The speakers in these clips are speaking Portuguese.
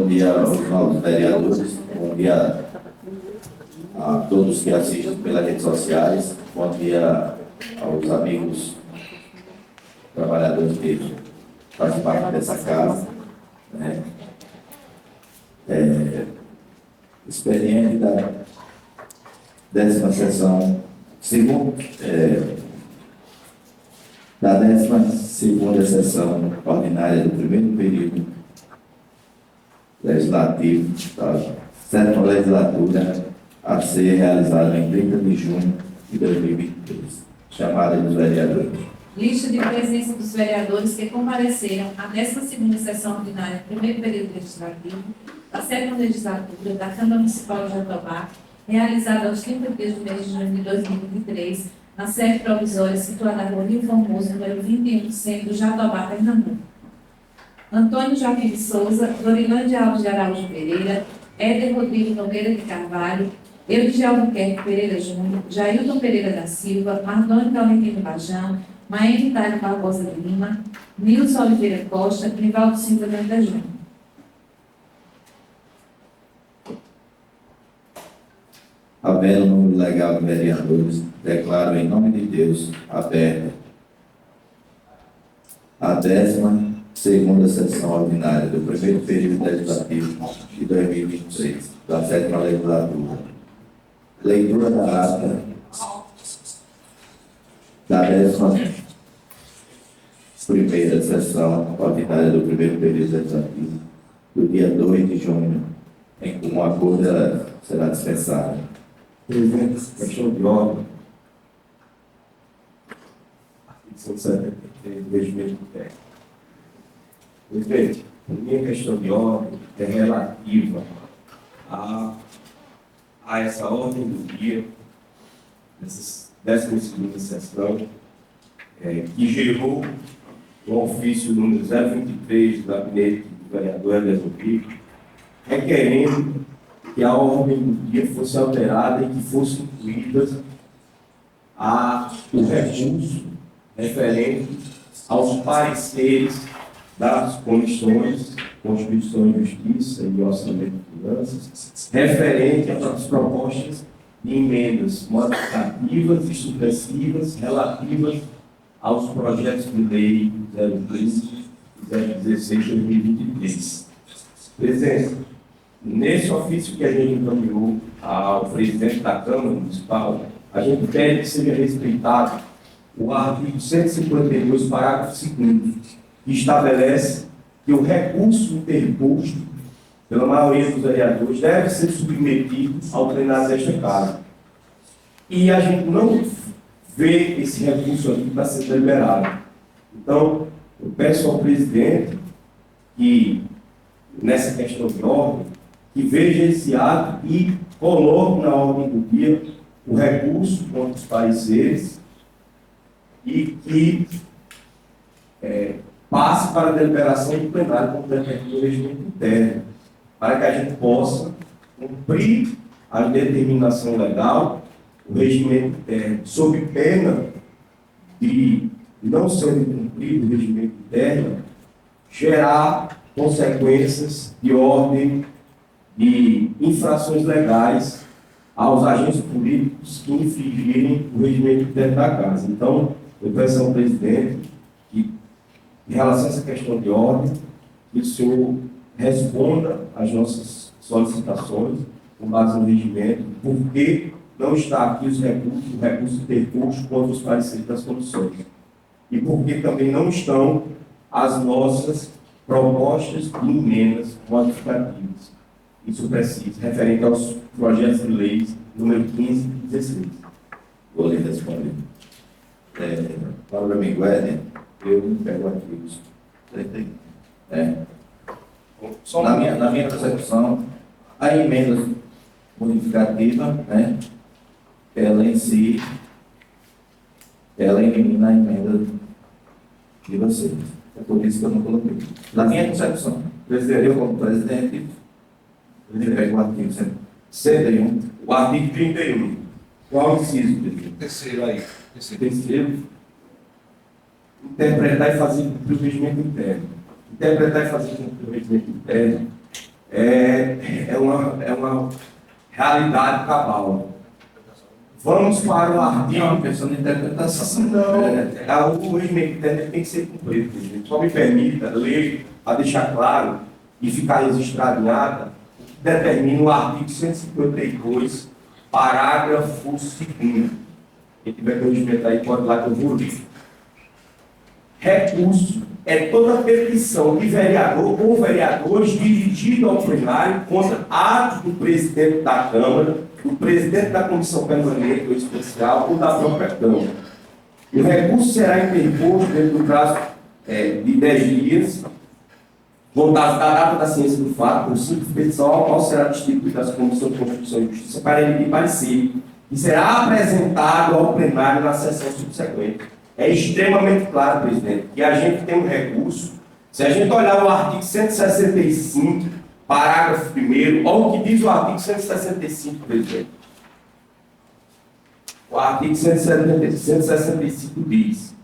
dia aos novos vereadores, bom dia a todos que assistem pelas redes sociais, bom dia aos amigos trabalhadores que fazem parte dessa casa. Né? Expediente da 10ª sessão, da 12ª sessão ordinária do primeiro período legislativo da 7ª legislatura, a ser realizada em 30 de junho de 2023. Chamada dos vereadores. Lista de presença dos vereadores que compareceram à 12ª sessão ordinária do primeiro período legislativo da 7ª legislatura da Câmara Municipal de Jatobá, realizada aos 30 dias do mês de junho de 2023, na sede provisória situada na Rua Rio Formoso, número 21, centro Jatobá, Pernambuco. Antônio Joaquim de Souza, Dorilândia Alves de Araújo Pereira, Éder Rodrigo Nogueira de Carvalho, Eudes de Albuquerque Pereira Júnior, Jailton Pereira da Silva, Mardônio Calentino Bajão, Maene Tairo Barbosa de Lima, Nilson Oliveira Costa, Nivaldo Silva de Almeida Júnior. Havendo número legal de vereadores, declaro em nome de Deus aberta a 12ª sessão ordinária do primeiro período legislativo de 2023, da 7ª legislatura. Leitura da ata da 11ª sessão ordinária do primeiro período legislativo, do dia 2 de junho, em que um acordo será dispensado. Presidente, questão de ordem. Artigo 173 do regimento interno. Presidente, a minha questão de ordem é relativa a essa ordem do dia, dessa 12ª sessão, que gerou o ofício número 023 do gabinete do vereador Éder Rodrigo, requerendo que a ordem do dia fosse alterada e que fosse incluída o recurso referente aos pareceres das comissões Constituição e Justiça e Orçamento e Finanças, referente às propostas de emendas modificativas e supressivas relativas aos projetos de lei 015 e 016 de 2023. Presidente, nesse ofício que a gente encaminhou ao presidente da Câmara Municipal, a gente pede que seja respeitado o artigo 152, parágrafo 2º, que estabelece que o recurso interposto pela maioria dos vereadores deve ser submetido ao plenário desta Casa. E a gente não vê esse recurso aqui para ser deliberado. Então, eu peço ao presidente que, nessa questão de ordem, que veja esse ato e coloque na ordem do dia o recurso contra os pareceres e que passe para a deliberação do plenário como determina o regimento interno, para que a gente possa cumprir a determinação legal, o regimento interno, sob pena de, não sendo cumprido o regimento interno, gerar consequências de ordem de infrações legais aos agentes políticos que infringirem o regimento interno da Casa. Então, eu peço ao presidente que, em relação a essa questão de ordem, que o senhor responda às nossas solicitações, com base no regimento, porque não está aqui os recursos, o recurso interposto contra os pareceres das comissões. E porque também não estão as nossas propostas de emendas modificativas e supressivas, referente aos projetos de leis número 15 e 16. Vou lhe responder. Para o amigo Éder, eu não pego artigos. Na minha concepção, a emenda modificativa, né, ela em si, ela elimina a emenda de vocês. É por isso que eu não coloquei. Na minha concepção, eu como presidente, eu pego o artigo 101, o artigo 31. Qual inciso, presidente? Terceiro aí. Terceiro, interpretar e fazer cumprir o regimento interno. Interpretar e fazer cumprir o regimento interno é uma realidade cabal. Vamos para o Não, artigo. questão de interpretação. Não, o regimento interno tem que ser cumprido, presidente. Só me permita ler, para deixar claro e ficar registrado em ata, determina o artigo 152, parágrafo 2º. Quem tiver conhecimento aí, pode ir lá que eu vou ler. Recurso é toda petição de vereador ou vereadores dirigida ao plenário contra atos do presidente da Câmara, do presidente da Comissão Permanente ou Especial ou da própria Câmara. O recurso será interposto dentro do prazo de 10 dias, contados da data da ciência do fato, por simples petição ao qual será distribuída às Comissões de Constituição e Justiça para emitir parecer, e será apresentado ao plenário na sessão subsequente. É extremamente claro, presidente, que a gente tem um recurso. Se a gente olhar o artigo 165, parágrafo 1º, olha o que diz o artigo 165, presidente. O artigo 165 diz: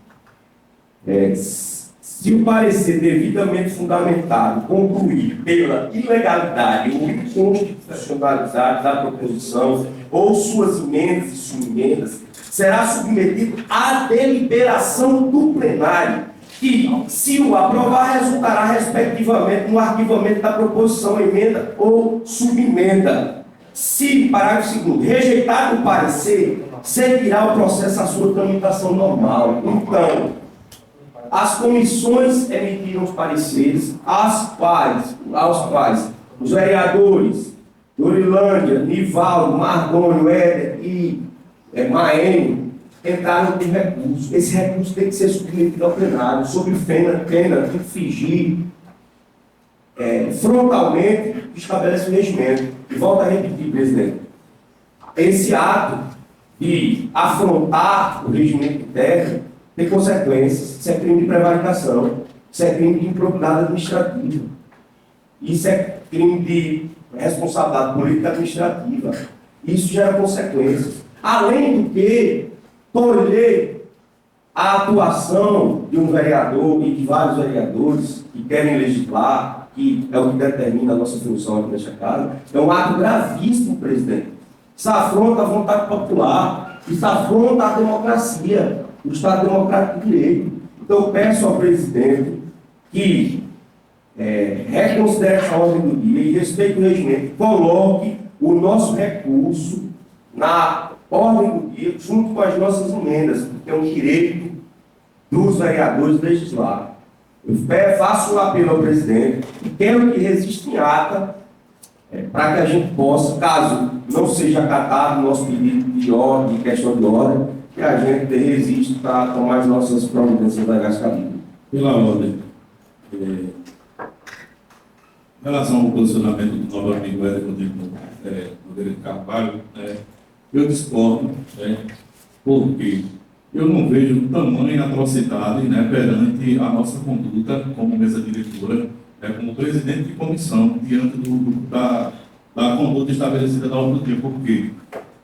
se o parecer devidamente fundamentado concluir pela ilegalidade ou inconstitucionalidade da proposição ou suas emendas e subemendas, será submetido à deliberação do plenário, que, se o aprovar, resultará respectivamente no arquivamento da proposição, emenda ou subemenda. Se, parágrafo 2º, rejeitado o parecer, seguirá o processo à sua tramitação normal. Então, as comissões emitiram os pareceres, aos quais os vereadores Dorilândia, Nivaldo, Mardônio, Éder e Maene entraram com recurso. Esse recurso tem que ser submetido ao plenário, sob pena de infringir frontalmente estabelece o regimento. E volto a repetir, presidente, esse ato de afrontar o regimento interno tem consequências. Isso é crime de prevaricação, isso é crime de improbidade administrativa, isso é crime de responsabilidade política administrativa. Isso gera consequências. Além do que, tolher a atuação de um vereador e de vários vereadores que querem legislar, que é o que determina a nossa função aqui nesta casa, é um ato gravíssimo, presidente. Isso afronta a vontade popular, isso afronta a democracia, o Estado Democrático de Direito. Então, eu peço ao presidente que reconsidere essa ordem do dia e respeite o regimento, coloque o nosso recurso na ordem do dia, junto com as nossas emendas, porque é um direito dos vereadores legislar. Eu faço um apelo ao presidente e quero que resista em ata para que a gente possa, caso não seja acatado o nosso pedido de ordem, de questão de ordem, que a gente resista para tomar as nossas providências legais cabidas. Pela ordem, em relação ao posicionamento do novo amigo Éder Rodrigo Nogueira de Carvalho, eu discordo, porque eu não vejo tamanha atrocidade perante a nossa conduta como mesa diretora, como presidente de comissão, diante da conduta estabelecida da ordem do dia. Por quê?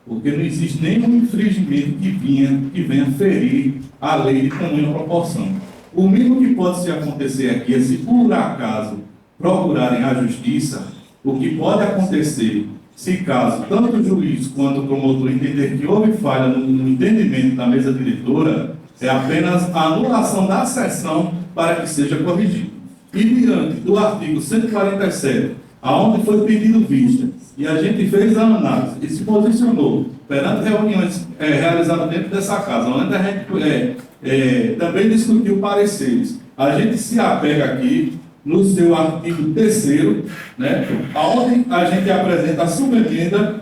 Porque não existe nenhum infringimento que venha ferir a lei de tamanha proporção. O mínimo que pode se acontecer aqui é, se por acaso procurarem a justiça, o que pode acontecer, se caso tanto o juiz quanto o promotor entender que houve falha no entendimento da mesa diretora, é apenas a anulação da sessão para que seja corrigido. E diante do artigo 147, aonde foi pedido vista, e a gente fez a análise e se posicionou perante reuniões realizadas dentro dessa casa, onde a gente também discutiu pareceres, a gente se apega aqui no seu artigo 3º, onde a gente apresenta a subemenda,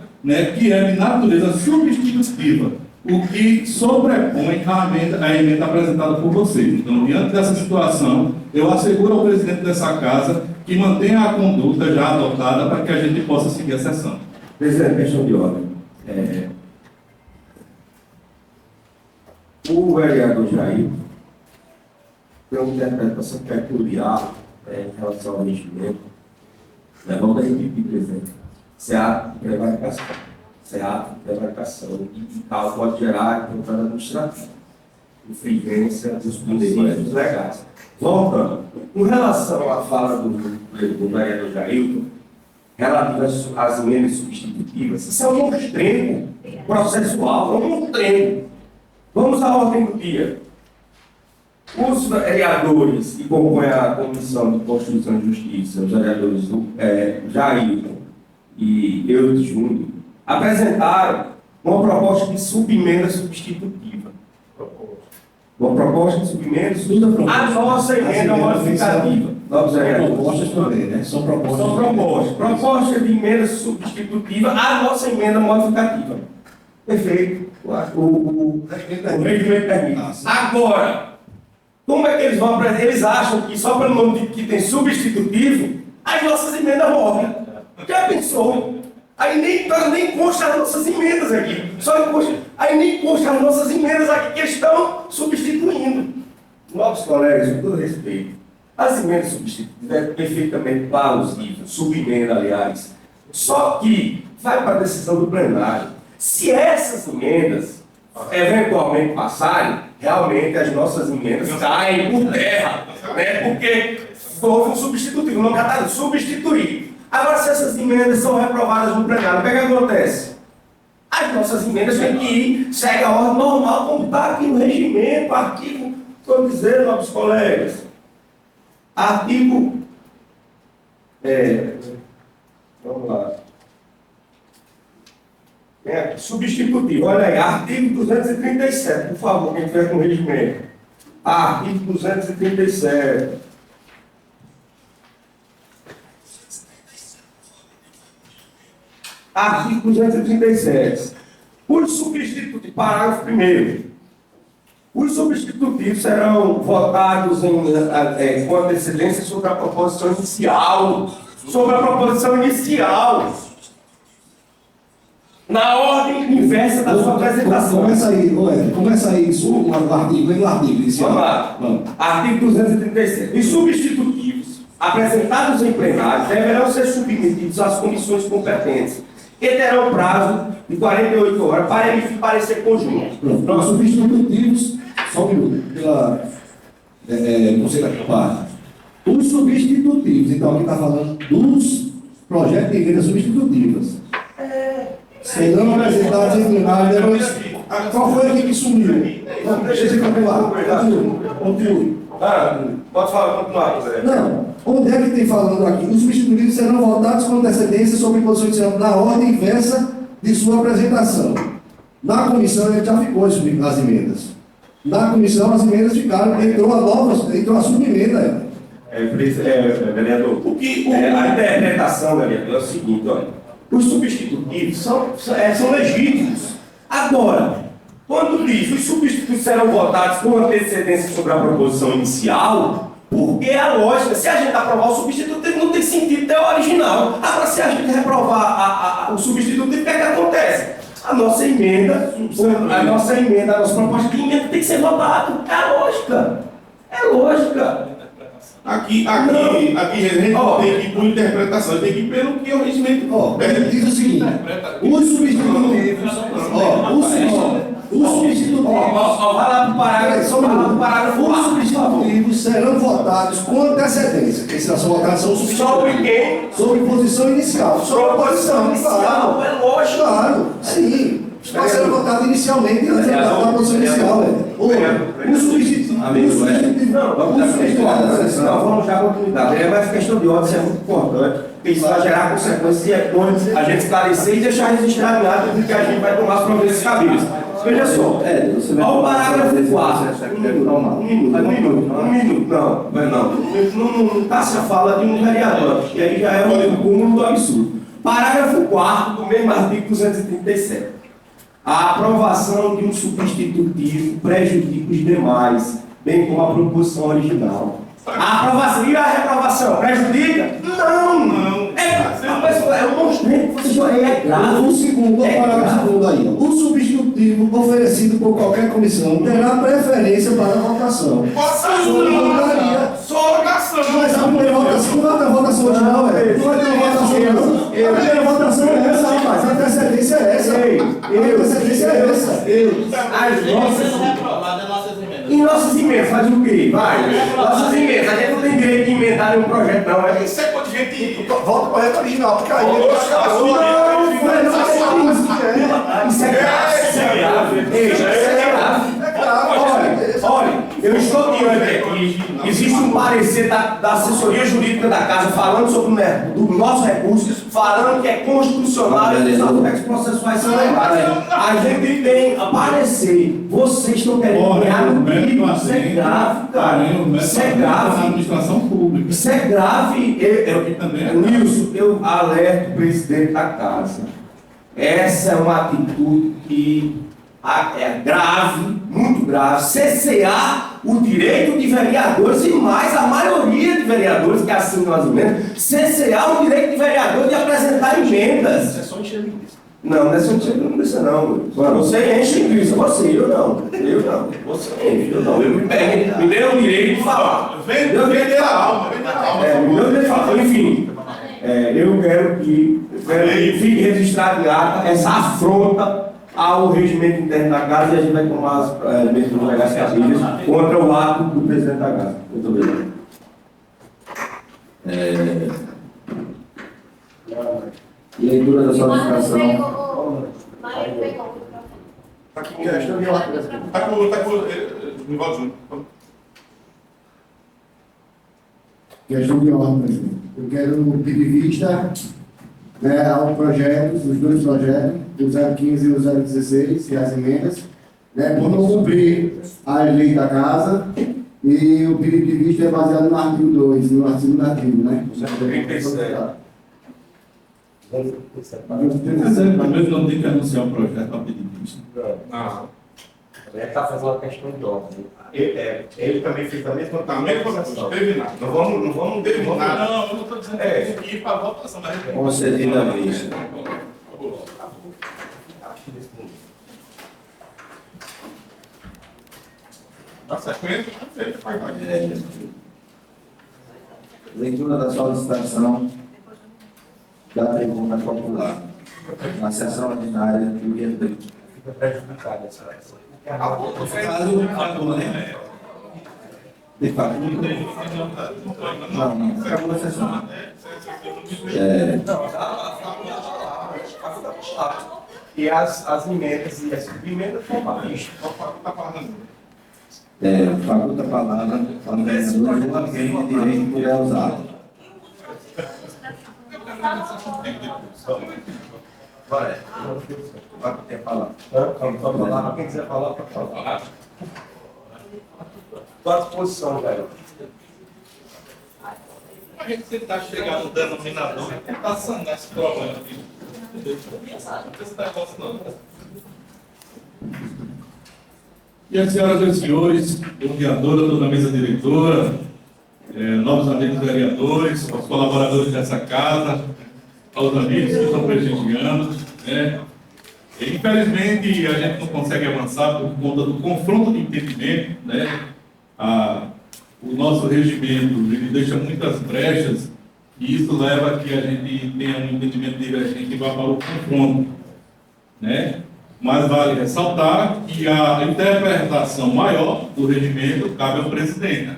que é de natureza substitutiva, o que sobrepõe a emenda apresentada por vocês. Então, diante dessa situação, eu asseguro ao presidente dessa casa que mantenha a conduta já adotada para que a gente possa seguir a sessão. Presidente, questão de ordem. O vereador Jair tem uma interpretação peculiar em relação ao regimento. Vamos da equipe, presidente. Isso é ato de prevaricação. Isso é ato de prevaricação e tal pode gerar controle administrativo, infringência dos princípios legais. Voltando, com relação à fala do vereador Jailton, relativas às emendas substitutivas, isso é um monstrengo processual, é um monstrengo. Vamos à ordem do dia. Os vereadores que compõem a Comissão de Constituição e Justiça, os vereadores Jair e Eudes Júnior, apresentaram uma proposta de subemenda substitutiva. Uma proposta de subemenda substitutiva. A nossa emenda modificativa. Propostas também, né? São propostas. São propostas. Proposta de emenda substitutiva à nossa emenda modificativa. Perfeito. O regimento permite. Agora, como é que eles vão apresentar? Eles acham que só pelo nome de que tem substitutivo, as nossas emendas morrem. Já pensou? Aí nem consta as nossas emendas aqui. Aí nem consta as nossas emendas aqui que estão substituindo. Novos colegas, com todo respeito, as emendas substitutivas é perfeitamente plausível, subemenda, aliás. Só que vai para a decisão do plenário. Se essas emendas eventualmente passarem, realmente as nossas emendas caem por terra, né? Porque houve um substitutivo, não cataram, substituir. Agora, se essas emendas são reprovadas no plenário, o que é que acontece? As nossas emendas têm que ir, segue a ordem normal, como está aqui no regimento, artigo, estou dizendo, novos colegas, artigo, vamos lá, substitutivo, olha aí, artigo 237, por favor, quem tiver com o regimento. Artigo 237. Artigo 237. Os substitutivos, parágrafo 1º. Os substitutivos serão votados com antecedência sobre a proposição inicial. Sobre a proposição inicial. Na ordem inversa da sua apresentação. Começa aí isso, o artigo inicial. Vamos lá. Artigo 237. Os substitutivos apresentados em plenário deverão ser submetidos às comissões competentes, que terão prazo de 48 horas para emitir parecer conjunto. Pronto. Os substitutivos, só um minuto, não sei da que parte. Os substitutivos, então aqui está falando dos projetos de emenda substitutivas. Serão apresentados em plenário depois. Qual foi aqui que sumiu? Não, deixa eu continuar. Continue. Pode falar, continuar. Não. Onde é que tem falando aqui? Os substitutivos serão votados com antecedência sobre posição inicial na ordem inversa de sua apresentação. Na comissão ele já ficou as emendas. Na comissão as emendas ficaram, entrou a subemenda. Vereador, a interpretação, vereador, é o seguinte, olha. Os substitutivos são legítimos. Agora, quando diz os substitutivos serão votados com antecedência sobre a proposição inicial, porque a lógica, se a gente aprovar o substitutivo, não tem sentido ter o original. Agora, se a gente reprovar o substitutivo, o que é que acontece? A nossa emenda, a nossa proposta de emenda tem que ser votada. É a lógica. É lógica. Aqui a gente tem que ir por interpretação, tem que ir pelo que o regimento Diz o seguinte: os substitutivos. Vai lá para o parágrafo. Os substitutivos serão votados com antecedência. Quem será votados são os substitutivos. Sobre quem? Sobre posição inicial. Sobre a posição inicial, é lógico. Claro, sim. Vai ser votado inicialmente antes da posição inicial. Os substitutivos. Não, vamos dar continuidade. Mas questão de ordem é muito importante, porque isso vai gerar consequências e é bom a gente esclarecer e deixar registrado em ato de que a gente vai tomar as providências cabíveis. Veja só, olha o parágrafo 4. Um minuto. Não está-se a fala de um vereador, que aí já é um cúmulo do absurdo. Parágrafo 4 do mesmo artigo 237. A aprovação de um substitutivo prejudica os demais, bem como a proposição original. A aprovação e a reprovação prejudica? Não. É um monstro. É claro. O segundo, parágrafo segundo aí. O substitutivo oferecido por qualquer comissão terá preferência para a votação. Só votação. Mas a primeira votação não vai ter votação original, não vai ter votação não. A primeira votação é essa, rapaz. A antecedência é essa. A antecedência é essa. As nossas... E nossas emendas, faz o quê? Vai. Nossas emendas, a gente não tem direito de emendar apresentar nenhum projeto, não. É Isso é coisa de gente. Volta ao projeto original, porque aí... Isso é grave, isso é grave. Isso é grave. Olha, eu estou diante aqui, existe um parecer da assessoria jurídica da casa falando sobre do nosso recurso, falando que é constitucional e os aspectos processuais são legais. A gente tem a parecer, vocês estão querendo ganhar no mínimo, isso é grave, cara. Isso é Na grave. administração pública. Isso é grave. Nilson, eu alerto o presidente da casa. Essa é uma atitude que é grave, muito grave. CCA, o direito de vereadores e mais a maioria de vereadores que assinam as emendas, CCA, o direito de vereador de apresentar emendas. Isso é só encher linguiça. Não, não é só encher linguiça, não. Você enche linguiça, você, eu não. Eu não. Você enche, eu não. Eu me dê o direito de falar. Vem da alma, vem da alma. Me dê o direito de falar. Enfim, eu quero que fique registrado em ata essa afronta ao regimento interno da casa e a gente vai tomar as medidas legais cabíveis contra o ato do presidente da casa. Muito obrigado. Leitura da solicitação. Tá com questão de ordem. Tá com Nivaldo Júnior. Questão de ordem, presidente. Eu quero pedir vista, né, ao projeto, os dois projetos, o 015 e o 016, e as emendas, né, por não cumprir a lei da casa, e o pedido de vista é baseado no artigo 2, no segundo artigo, né? 37. Mas não tem que anunciar o projeto para pedir vista. Não. Ele está fazendo uma questão de ordem. Ele também fez a mesma Tá, coisa. Teve nada. Não vamos terminar. Não, eu não estou dizendo que ir para a votação, mas Concedida a vista. Na sequência, ele faz mais. Leitura da solicitação da tribuna popular. Na sessão ordinária do dia 30. Fica prejudicada essa. De fato, não, acabou a sessão. E as emendas e as subemendas vão para a lista. Faculta a palavra ao vereador João Alguém de Direito por usado. Vai ter a palavra. Quem quiser falar, pode falar. Estou à disposição, velho. a gente tentar chegar no denominador e tentar sanar esse problema aqui. Esse negócio não. E as senhoras e senhores, vereadora, toda a mesa diretora, novos amigos vereadores, os colaboradores dessa casa, aos amigos que estão prestigiando, né? Infelizmente, a gente não consegue avançar por conta do confronto de entendimento, né? O nosso regimento ele deixa muitas brechas e isso leva a que a gente tenha um entendimento divergente e vá para o confronto, né? Mas vale ressaltar que a interpretação maior do regimento cabe ao presidente,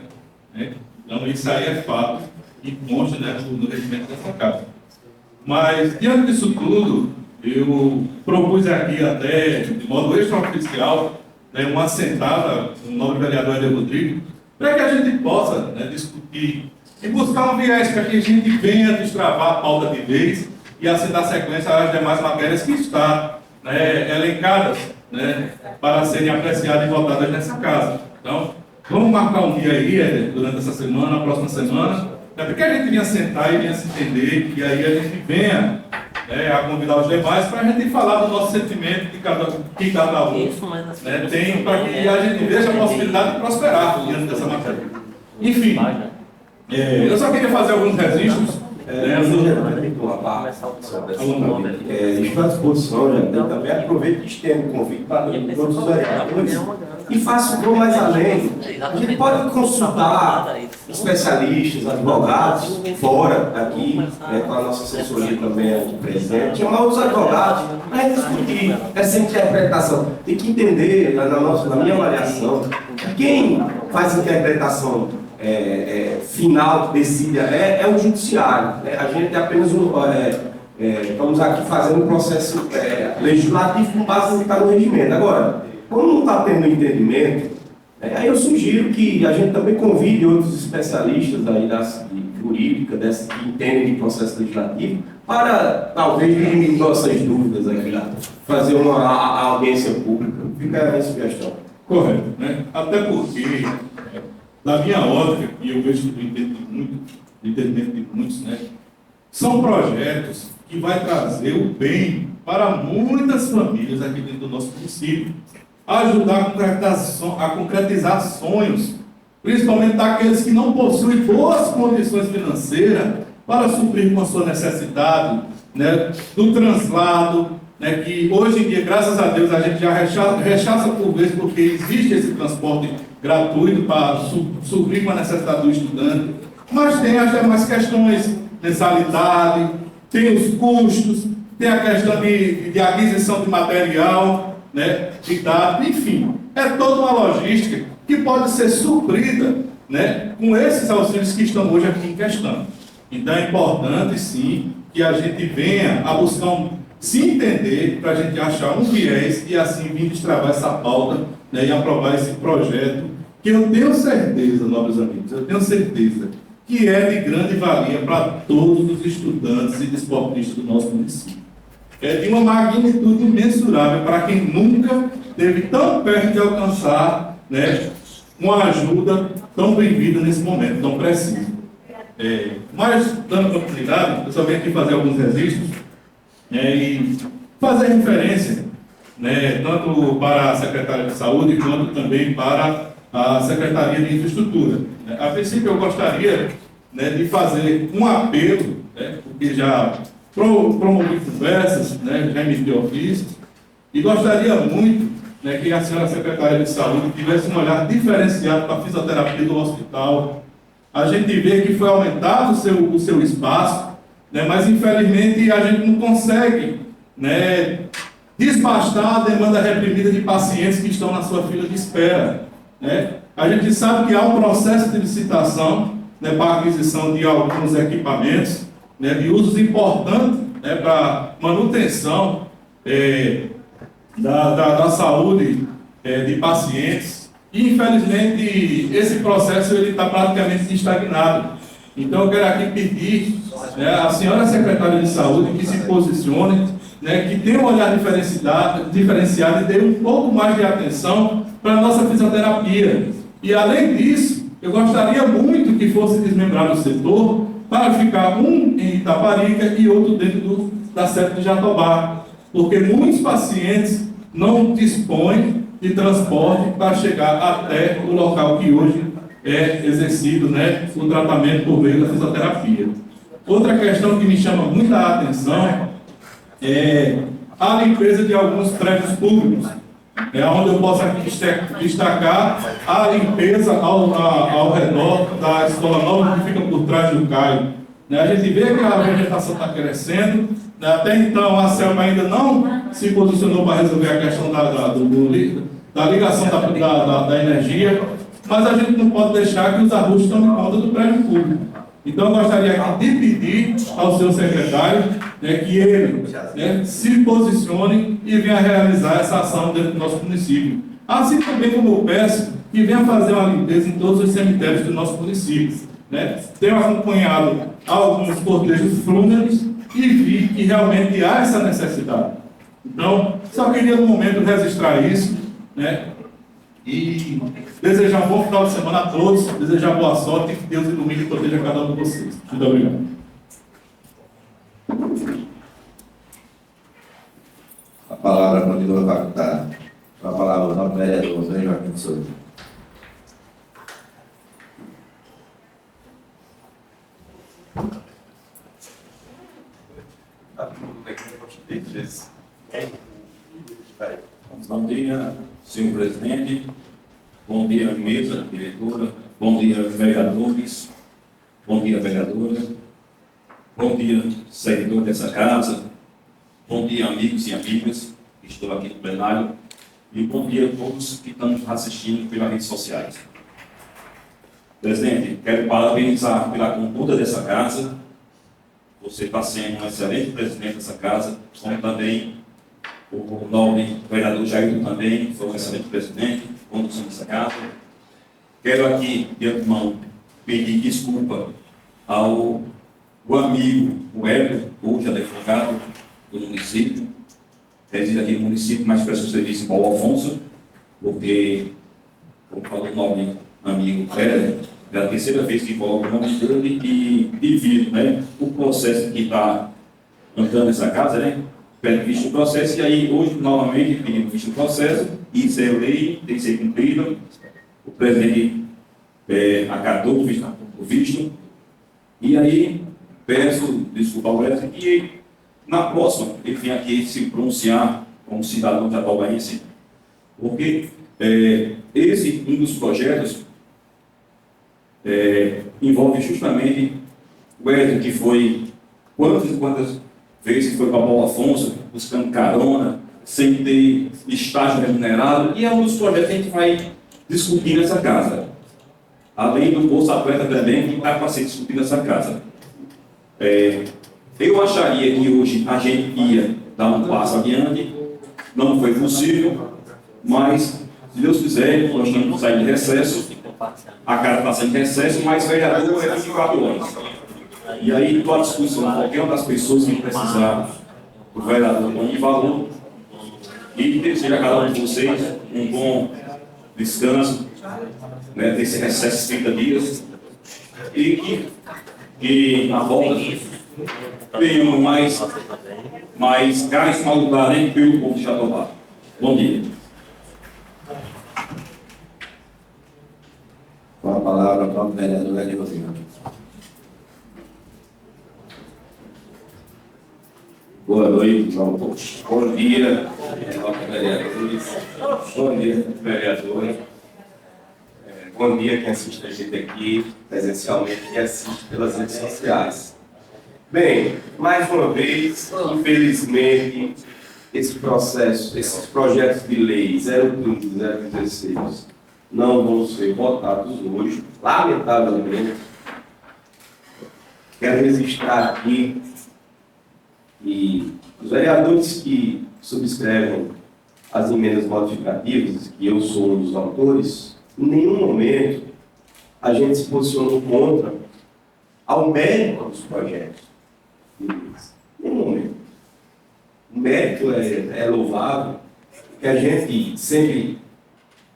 né? Então, isso aí é fato e consta, né, no regimento dessa casa. Mas, diante disso tudo, eu propus aqui até, de modo extraoficial, né, uma sentada com o nobre vereador Eder Rodrigues, para que a gente possa, né, discutir e buscar um viés para que a gente venha destravar a pauta de vez e assim dar sequência às demais matérias que estão, né, elencadas, né, para serem apreciadas e votadas nessa casa. Então, vamos marcar um dia aí, Eder, durante essa semana, a próxima semana, para que a gente venha sentar e venha se entender e aí a gente venha a convidar os demais para a gente falar do nosso sentimento que cada um, né, tem, para que a gente veja a possibilidade de prosperar diante dessa matéria. Enfim, eu só queria fazer alguns registros. Estou à disposição, já também aproveito e estendo o convite para todos os vereadores e faço um mais além. A gente pode consultar especialistas, advogados, fora daqui, com a nossa assessoria também aqui presente, chamar os advogados para discutir essa interpretação. Tem que entender, na minha avaliação, que quem faz interpretação final que decide é o judiciário. Né? A gente é apenas estamos aqui fazendo um processo legislativo com base no que está no regimento. Agora, como não está tendo entendimento, aí eu sugiro que a gente também convide outros especialistas aí de jurídica, que entendem de processo legislativo, para talvez dirimir nossas dúvidas aqui, fazer uma audiência pública. Fica a sugestão. Correto, né? Até porque, da minha ótica, e eu vejo do entendimento de muitos, né? São projetos que vai trazer o bem para muitas famílias aqui dentro do nosso município. Ajudar a concretizar sonhos, principalmente daqueles que não possuem boas condições financeiras para suprir com a sua necessidade, né, do translado, né, que hoje em dia, graças a Deus, a gente já rechaça por vezes, porque existe esse transporte gratuito para suprir com a necessidade do estudante, mas tem as demais questões, mensalidade, tem os custos, tem a questão de aquisição de material, né, de dados, enfim, é toda uma logística que pode ser suprida, né, com esses auxílios que estão hoje aqui em questão. Então é importante, sim, que a gente venha a buscar se entender para a gente achar um viés e assim vir destravar essa pauta, né, e aprovar esse projeto, que eu tenho certeza, nobres amigos, eu tenho certeza que é de grande valia para todos os estudantes e desportistas do nosso município. É de uma magnitude imensurável para quem nunca esteve tão perto de alcançar, né, uma ajuda tão bem-vinda nesse momento, tão preciso. Mas, dando continuidade, eu só venho aqui fazer alguns registros e fazer referência, né, tanto para a Secretaria de Saúde quanto também para a Secretaria de Infraestrutura. A princípio, eu gostaria, né, de fazer um apelo, né, porque já promovi conversas, né, já emiti ofícios, e gostaria muito, né, que a senhora Secretária de Saúde tivesse um olhar diferenciado para a fisioterapia do hospital. A gente vê que foi aumentado o seu espaço, né, mas infelizmente a gente não consegue, né, despachar a demanda reprimida de pacientes que estão na sua fila de espera. Né? A gente sabe que há um processo de licitação, né, para a aquisição de alguns equipamentos, né, de usos importantes, né, para manutenção da saúde de pacientes. E, infelizmente, esse processo está praticamente estagnado. Então, eu quero aqui pedir, né, à senhora Secretária de Saúde que se posicione, né, que tenha um olhar diferenciado e dê um pouco mais de atenção para a nossa fisioterapia. E, além disso, eu gostaria muito que fosse desmembrado o setor para ficar um em Itaparica e outro dentro da sede de Jatobá, porque muitos pacientes não dispõem de transporte para chegar até o local que hoje é exercido, né, o tratamento por meio da fisioterapia. Outra questão que me chama muita atenção é a limpeza de alguns prédios públicos, onde eu posso aqui destacar a limpeza ao redor da Escola Nova que fica por trás do CAI. A gente vê que a vegetação está crescendo, até então a Selma ainda não se posicionou para resolver a questão da ligação da energia, mas a gente não pode deixar que os arbustos tomem conta do prédio público. Então eu gostaria aqui de pedir ao seu secretário, né, que ele, né, se posicione e venha realizar essa ação dentro do nosso município. Assim também como eu peço que venha fazer uma limpeza em todos os cemitérios do nosso município. Né? Tenho acompanhado alguns cortejos fúnebres e vi que realmente há essa necessidade. Então, só queria no momento registrar isso, né? E desejar um bom final de semana a todos, desejar boa sorte e que Deus ilumine e proteja cada um de vocês. Muito obrigado. A palavra continua facultada. A palavra ao nosso vereador, Antônio Joaquim de Souza. Bom dia, senhor presidente. Bom dia, mesa, diretora. Bom dia, vereadores. Bom dia, vereadora. Bom dia, servidor dessa casa. Bom dia, amigos e amigas que estão aqui no plenário. E bom dia a todos que estão nos assistindo pelas redes sociais. Presidente, quero parabenizar pela conduta dessa casa. Você está sendo um excelente presidente dessa casa, como também o nobre vereador Jair também foi um excelente presidente, condução dessa casa. Quero aqui, de antemão, pedir desculpa ao o amigo, o Hélio, hoje advogado do município, reside aqui no município, mas presta o serviço em Paulo Afonso, porque, como falou o nobre amigo Hélio, é a terceira vez que coloco o nome dele e devido, né, o processo que está andando nessa casa, né, pede visto o processo, e aí hoje, novamente, pedimos visto o processo, isso é lei, tem que ser cumprido, o presidente acatou o visto, e aí peço desculpa ao Edson que na próxima ele vem aqui se pronunciar como cidadão jatobaense, porque esse um dos projetos envolve justamente o Edson, que foi quantas vezes foi para Paulo Afonso buscando carona, sem ter estágio remunerado, e é um dos projetos que a gente vai discutir nessa casa. Além do Bolsa Atleta também, que está para ser discutido nessa casa. Eu acharia que hoje a gente ia dar um passo adiante, não foi possível, mas, se Deus quiser, nós estamos saindo de recesso, a casa está saindo de recesso, mas vereador é 24 horas. E aí, estou à discussão de qualquer uma das pessoas que precisar do vereador de valor, e desejo a cada um de vocês um bom descanso, né, desse recesso de 30 dias, e que na volta tenham mais gás para lutar, né, pelo povo de Jatobá. Bom dia. Com a palavra para o vereador Hélio Rodrigo. Boa noite, João. Bom dia, vereadores. Bom dia, vereadora. Bom dia quem assiste a gente aqui presencialmente e assiste pelas redes sociais. Bem, mais uma vez, infelizmente, esses projetos de lei 015 e 016 não vão ser votados hoje, lamentavelmente. Quero registrar aqui que os vereadores que subscrevem as emendas modificativas, que eu sou um dos autores, em nenhum momento a gente se posicionou contra ao mérito dos projetos. Em nenhum momento. O mérito é louvável, o que a gente sempre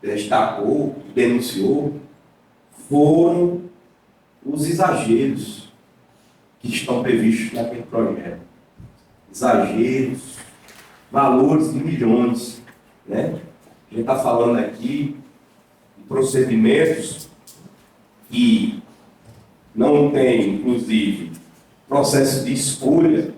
destacou, denunciou, foram os exageros que estão previstos naquele projeto. Exageros, valores de milhões, né? A gente está falando aqui de procedimentos que não tem, inclusive, processo de escolha,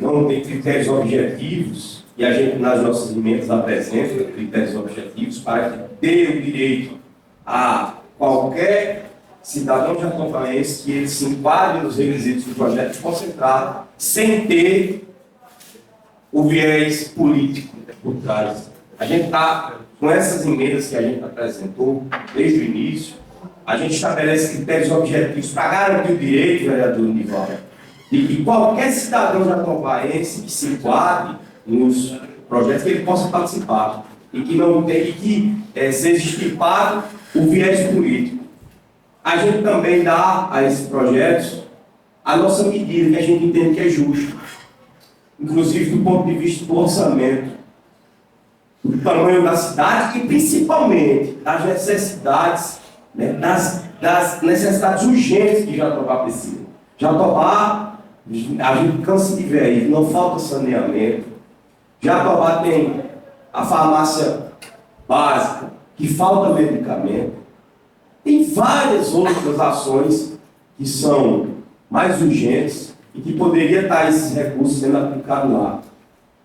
não tem critérios objetivos, e a gente, nas nossas emendas, apresenta critérios objetivos para que dê o direito a qualquer cidadão jatobaense que ele se enquadre nos requisitos do projeto concentrado, sem ter o viés político por trás. A gente está, com essas emendas que a gente apresentou desde o início, a gente estabelece critérios objetivos para garantir o direito, vereador Nivaldo, de que qualquer cidadão jatobaense que se enquadre nos projetos que ele possa participar e que não tem que ser estipado o viés político. A gente também dá a esses projetos a nossa medida, que a gente entende que é justa, inclusive do ponto de vista do orçamento, do tamanho da cidade e principalmente das necessidades, né, das necessidades urgentes que Jatobá precisa. Jatobá, a gente cansa de ver aí, não falta saneamento. Jatobá tem a farmácia básica, que falta medicamento. Tem várias outras ações que são mais urgentes e que poderia estar esses recursos sendo aplicados lá.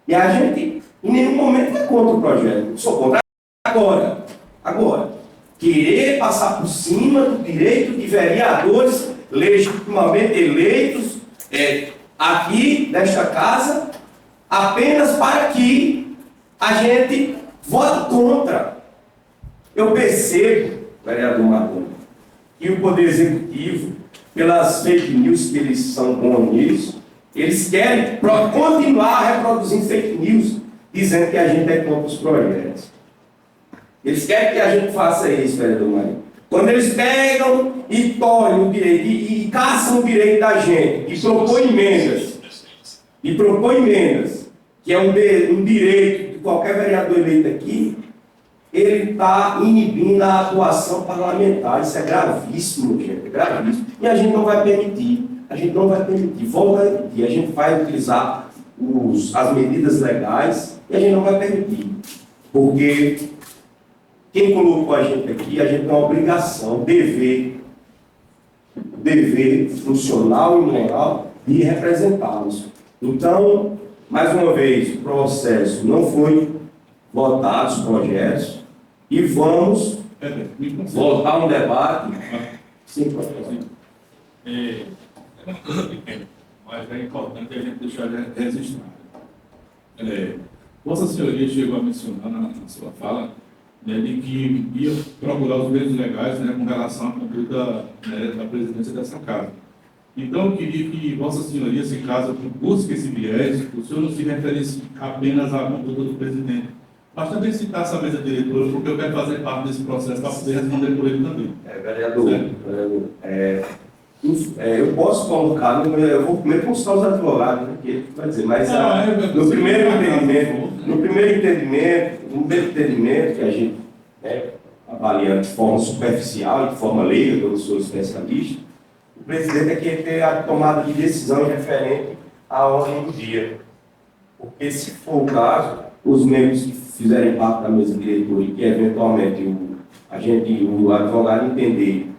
E a gente, em nenhum momento, é contra o projeto. Sou contra agora. Agora, querer passar por cima do direito de vereadores legitimamente eleitos aqui, nesta casa, apenas para que a gente vote contra. Eu percebo, vereador Marconi, que o Poder Executivo, pelas fake news que eles são bons nisso, eles querem continuar reproduzindo fake news, dizendo que a gente é contra os projetos. Eles querem que a gente faça isso, vereador Marinho. Quando eles pegam e tolhem o direito, e caçam o direito da gente, e propõem emendas, que é um direito de qualquer vereador eleito aqui, ele está inibindo a atuação parlamentar. Isso é gravíssimo, gente, é gravíssimo. E a gente não vai permitir, volta a repetir, a gente vai utilizar as medidas legais e a gente não vai permitir. Porque quem colocou a gente aqui, a gente tem uma obrigação, dever funcional e moral de representá-los. Então, mais uma vez, o processo não foi votado, os projetos, e vamos voltar a um debate. Sim, pode fazer. É uma coisa pequena, mas é importante a gente deixar registrado. Vossa Senhoria chegou a mencionar na sua fala, né, de que ia procurar os meios legais, né, com relação à conduta, né, da presidência dessa casa. Então, eu queria que Vossa Senhoria, se caso busque esse viés, o senhor não se referisse apenas à conduta do presidente, mas também citar essa mesa diretora, porque eu quero fazer parte desse processo para poder responder por ele também. Vereador, eu posso colocar, eu vou primeiro consultar os advogados, né, que ele vai dizer, mas no primeiro entendimento que a gente, né, avalia de forma superficial e de forma leiga, eu sou especialista, o presidente é que ter a tomada de decisão referente à ordem do dia. Porque, se for o caso, os membros que fizerem parte da mesa diretora e que, eventualmente, o advogado entender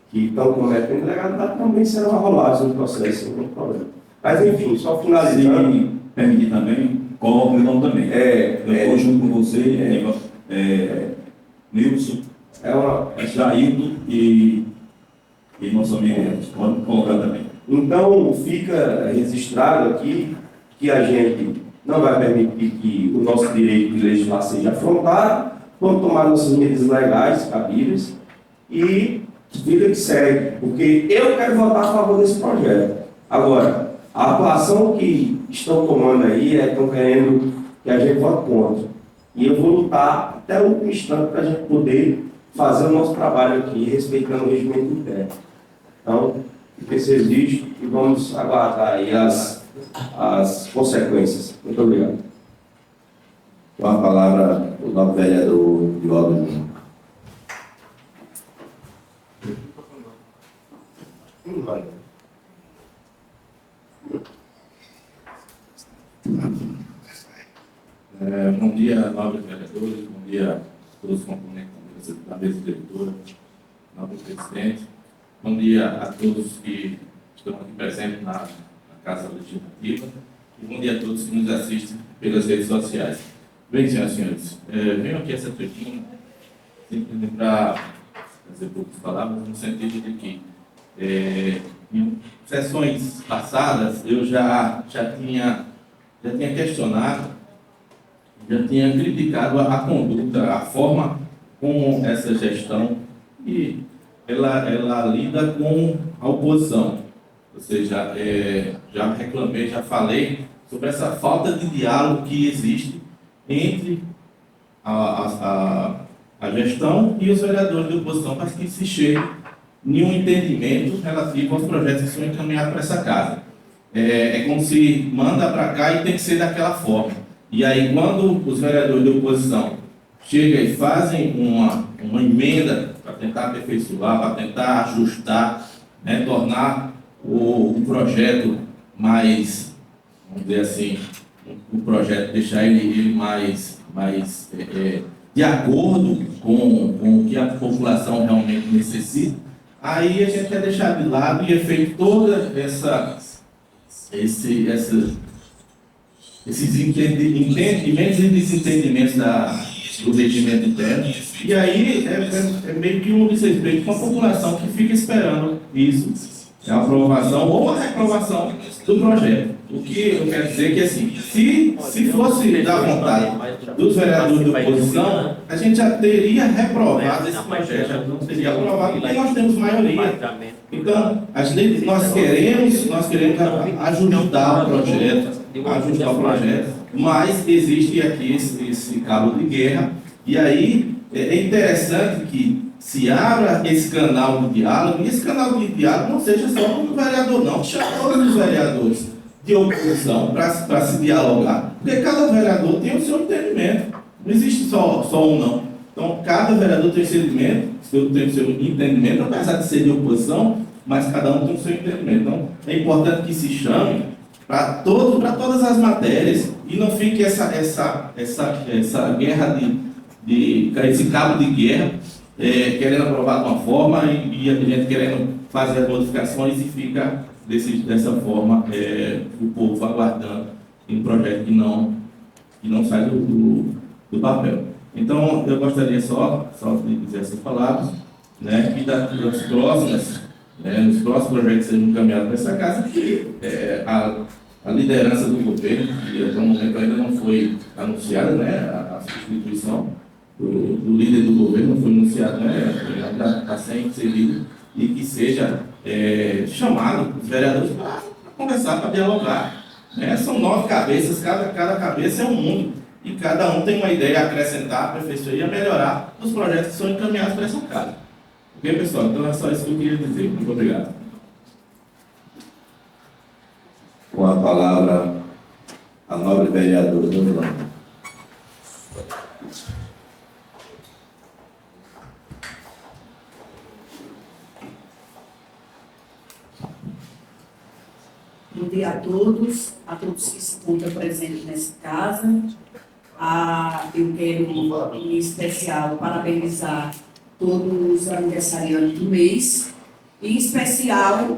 que estão cometendo ilegalidade, também serão arrolados no processo, sem nenhum problema. Mas, enfim, só finalizando. Se permitir também, coloque o meu nome também. Eu estou junto com você, Nilson, Jaildo e nosso amigo, pode colocar também. Então, fica registrado aqui que a gente não vai permitir que o nosso direito de legislar seja afrontado, vamos tomar nossas medidas legais, cabíveis, e vida que segue, porque eu quero votar a favor desse projeto. Agora, a atuação que estão tomando aí estão querendo que a gente vote contra. E eu vou lutar até o último instante para a gente poder fazer o nosso trabalho aqui, respeitando o regimento interno. Então, fica esse registro e vamos aguardar aí as consequências. Muito obrigado. Com a palavra, o novo vereador Diogo Júnior. Bom dia, nobres vereadores, bom dia a todos os componentes da mesa diretora, nobre presidente, bom dia a todos que estão aqui presentes na Casa Legislativa e bom dia a todos que nos assistem pelas redes sociais. Bem, senhoras e senhores, venho aqui essa tribuna simplesmente para fazer poucas palavras, no sentido de que em sessões passadas eu já tinha questionado, já tinha criticado a conduta, a forma como essa gestão e ela lida com a oposição. Ou seja, já reclamei, já falei sobre essa falta de diálogo que existe entre a gestão e os vereadores de oposição para que se chegue em um entendimento relativo aos projetos que são encaminhados para essa casa. É como se manda para cá e tem que ser daquela forma. E aí, quando os vereadores de oposição chegam e fazem uma emenda para tentar aperfeiçoar, para tentar ajustar, né, tornar o projeto mais, vamos dizer assim, o projeto, deixar ele mais de acordo com o que a população realmente necessita, aí a gente quer deixar de lado e é feito toda esses entendimentos e desentendimentos do regimento interno, e aí é meio que um desrespeito com a população que fica esperando isso É a aprovação ou a reprovação do projeto. O que eu quero dizer é que, assim, se fosse da vontade dos vereadores de oposição, a gente já teria reprovado esse projeto, já não teria aprovado, porque nós temos maioria. Então, nós queremos ajudar o projeto, mas existe aqui esse cabo de guerra, e aí é interessante que se abra esse canal de diálogo, e esse canal de diálogo não seja só com o vereador, não, chama todos os vereadores de oposição para se dialogar, porque cada vereador tem o seu entendimento, não existe só um não. Então, cada vereador tem o seu entendimento, apesar de ser de oposição, mas cada um tem o seu entendimento. Então, é importante que se chame para todas as matérias e não fique essa guerra esse cabo de guerra, querendo aprovar de uma forma e a gente querendo fazer as modificações e fica dessa forma o povo aguardando um projeto que não sai do papel. Então, eu gostaria só de dizer essas palavras, né, que nos próximos projetos que sejam encaminhados para essa casa, que a liderança do governo, que até o momento ainda não foi anunciada, né, a substituição do líder do governo não foi anunciada, né, está sem ser lido, e que seja chamado os vereadores para conversar, para dialogar. Né? São 9 cabeças, cada cabeça é um mundo, e cada um tem uma ideia a acrescentar, a aperfeiçoar e a melhorar os projetos que são encaminhados para essa casa. Ok, pessoal? Então é só isso que eu queria dizer. Muito obrigado. Com a palavra, a nobre vereadora do Milano. Bom dia a todos que se encontram presentes nessa casa. Eu quero, em especial, parabenizar todos os aniversariantes do mês, em especial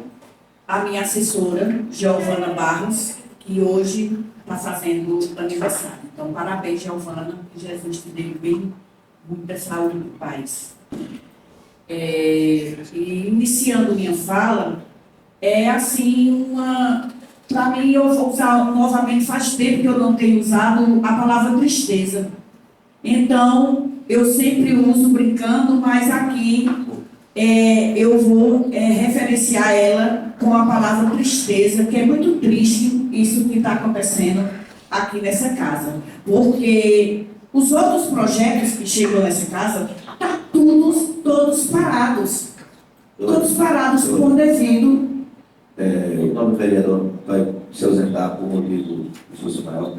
a minha assessora, Giovana Barros, que hoje está fazendo aniversário. Então, parabéns, Giovana, que Jesus te dê bem, muita saúde e paz. E iniciando minha fala, para mim, eu vou usar novamente, faz tempo que eu não tenho usado a palavra tristeza. Então, eu sempre uso brincando, mas aqui eu vou referenciar ela com a palavra tristeza, que é muito triste isso que está acontecendo aqui nessa casa. Porque os outros projetos que chegam nessa casa, estão todos parados. Todos parados por devido. O nobre vereador vai se ausentar por motivo institucional.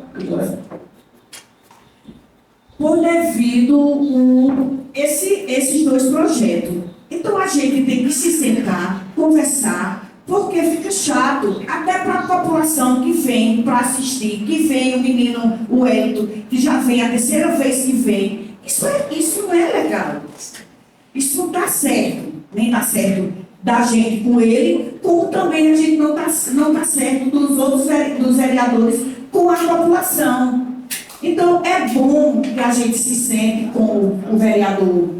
Por devido esses 2 projetos. Então a gente tem que se sentar, conversar, porque fica chato, até para a população que vem para assistir, que vem o menino, o Hélito, que já vem a 3ª vez que vem. Isso não é legal. Isso não está certo, nem está certo da gente com ele, como também a gente não tá certo dos vereadores com a população. Então, é bom que a gente se sente, como o vereador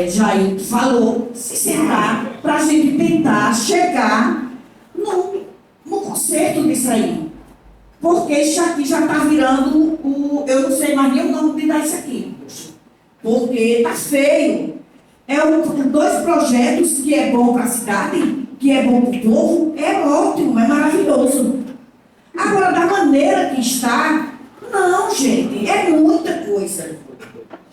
Jair falou, se sentar para a gente tentar chegar no conserto disso aí. Porque isso aqui já está virando eu não sei mais nem o nome de dar isso aqui. Porque está feio. 2 projetos que é bom para a cidade, que é bom para o povo, é ótimo, é maravilhoso. Agora, da maneira que está, não, gente, é muita coisa.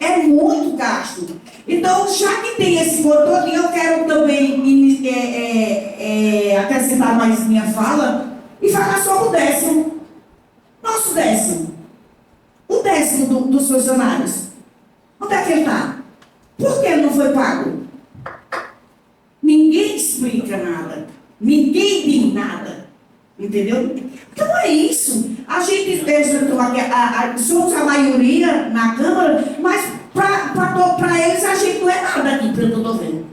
É muito gasto. Então, já que tem esse motor, eu quero também acrescentar mais minha fala e falar só o 10º. Nosso 10º. O 10º dos funcionários. Onde é que ele está? Por que ele não foi pago? Ninguém explica nada. Ninguém diz nada. Entendeu? Então é isso. A gente somos a maioria na Câmara, mas para eles a gente não é nada aqui, pelo que eu estou vendo.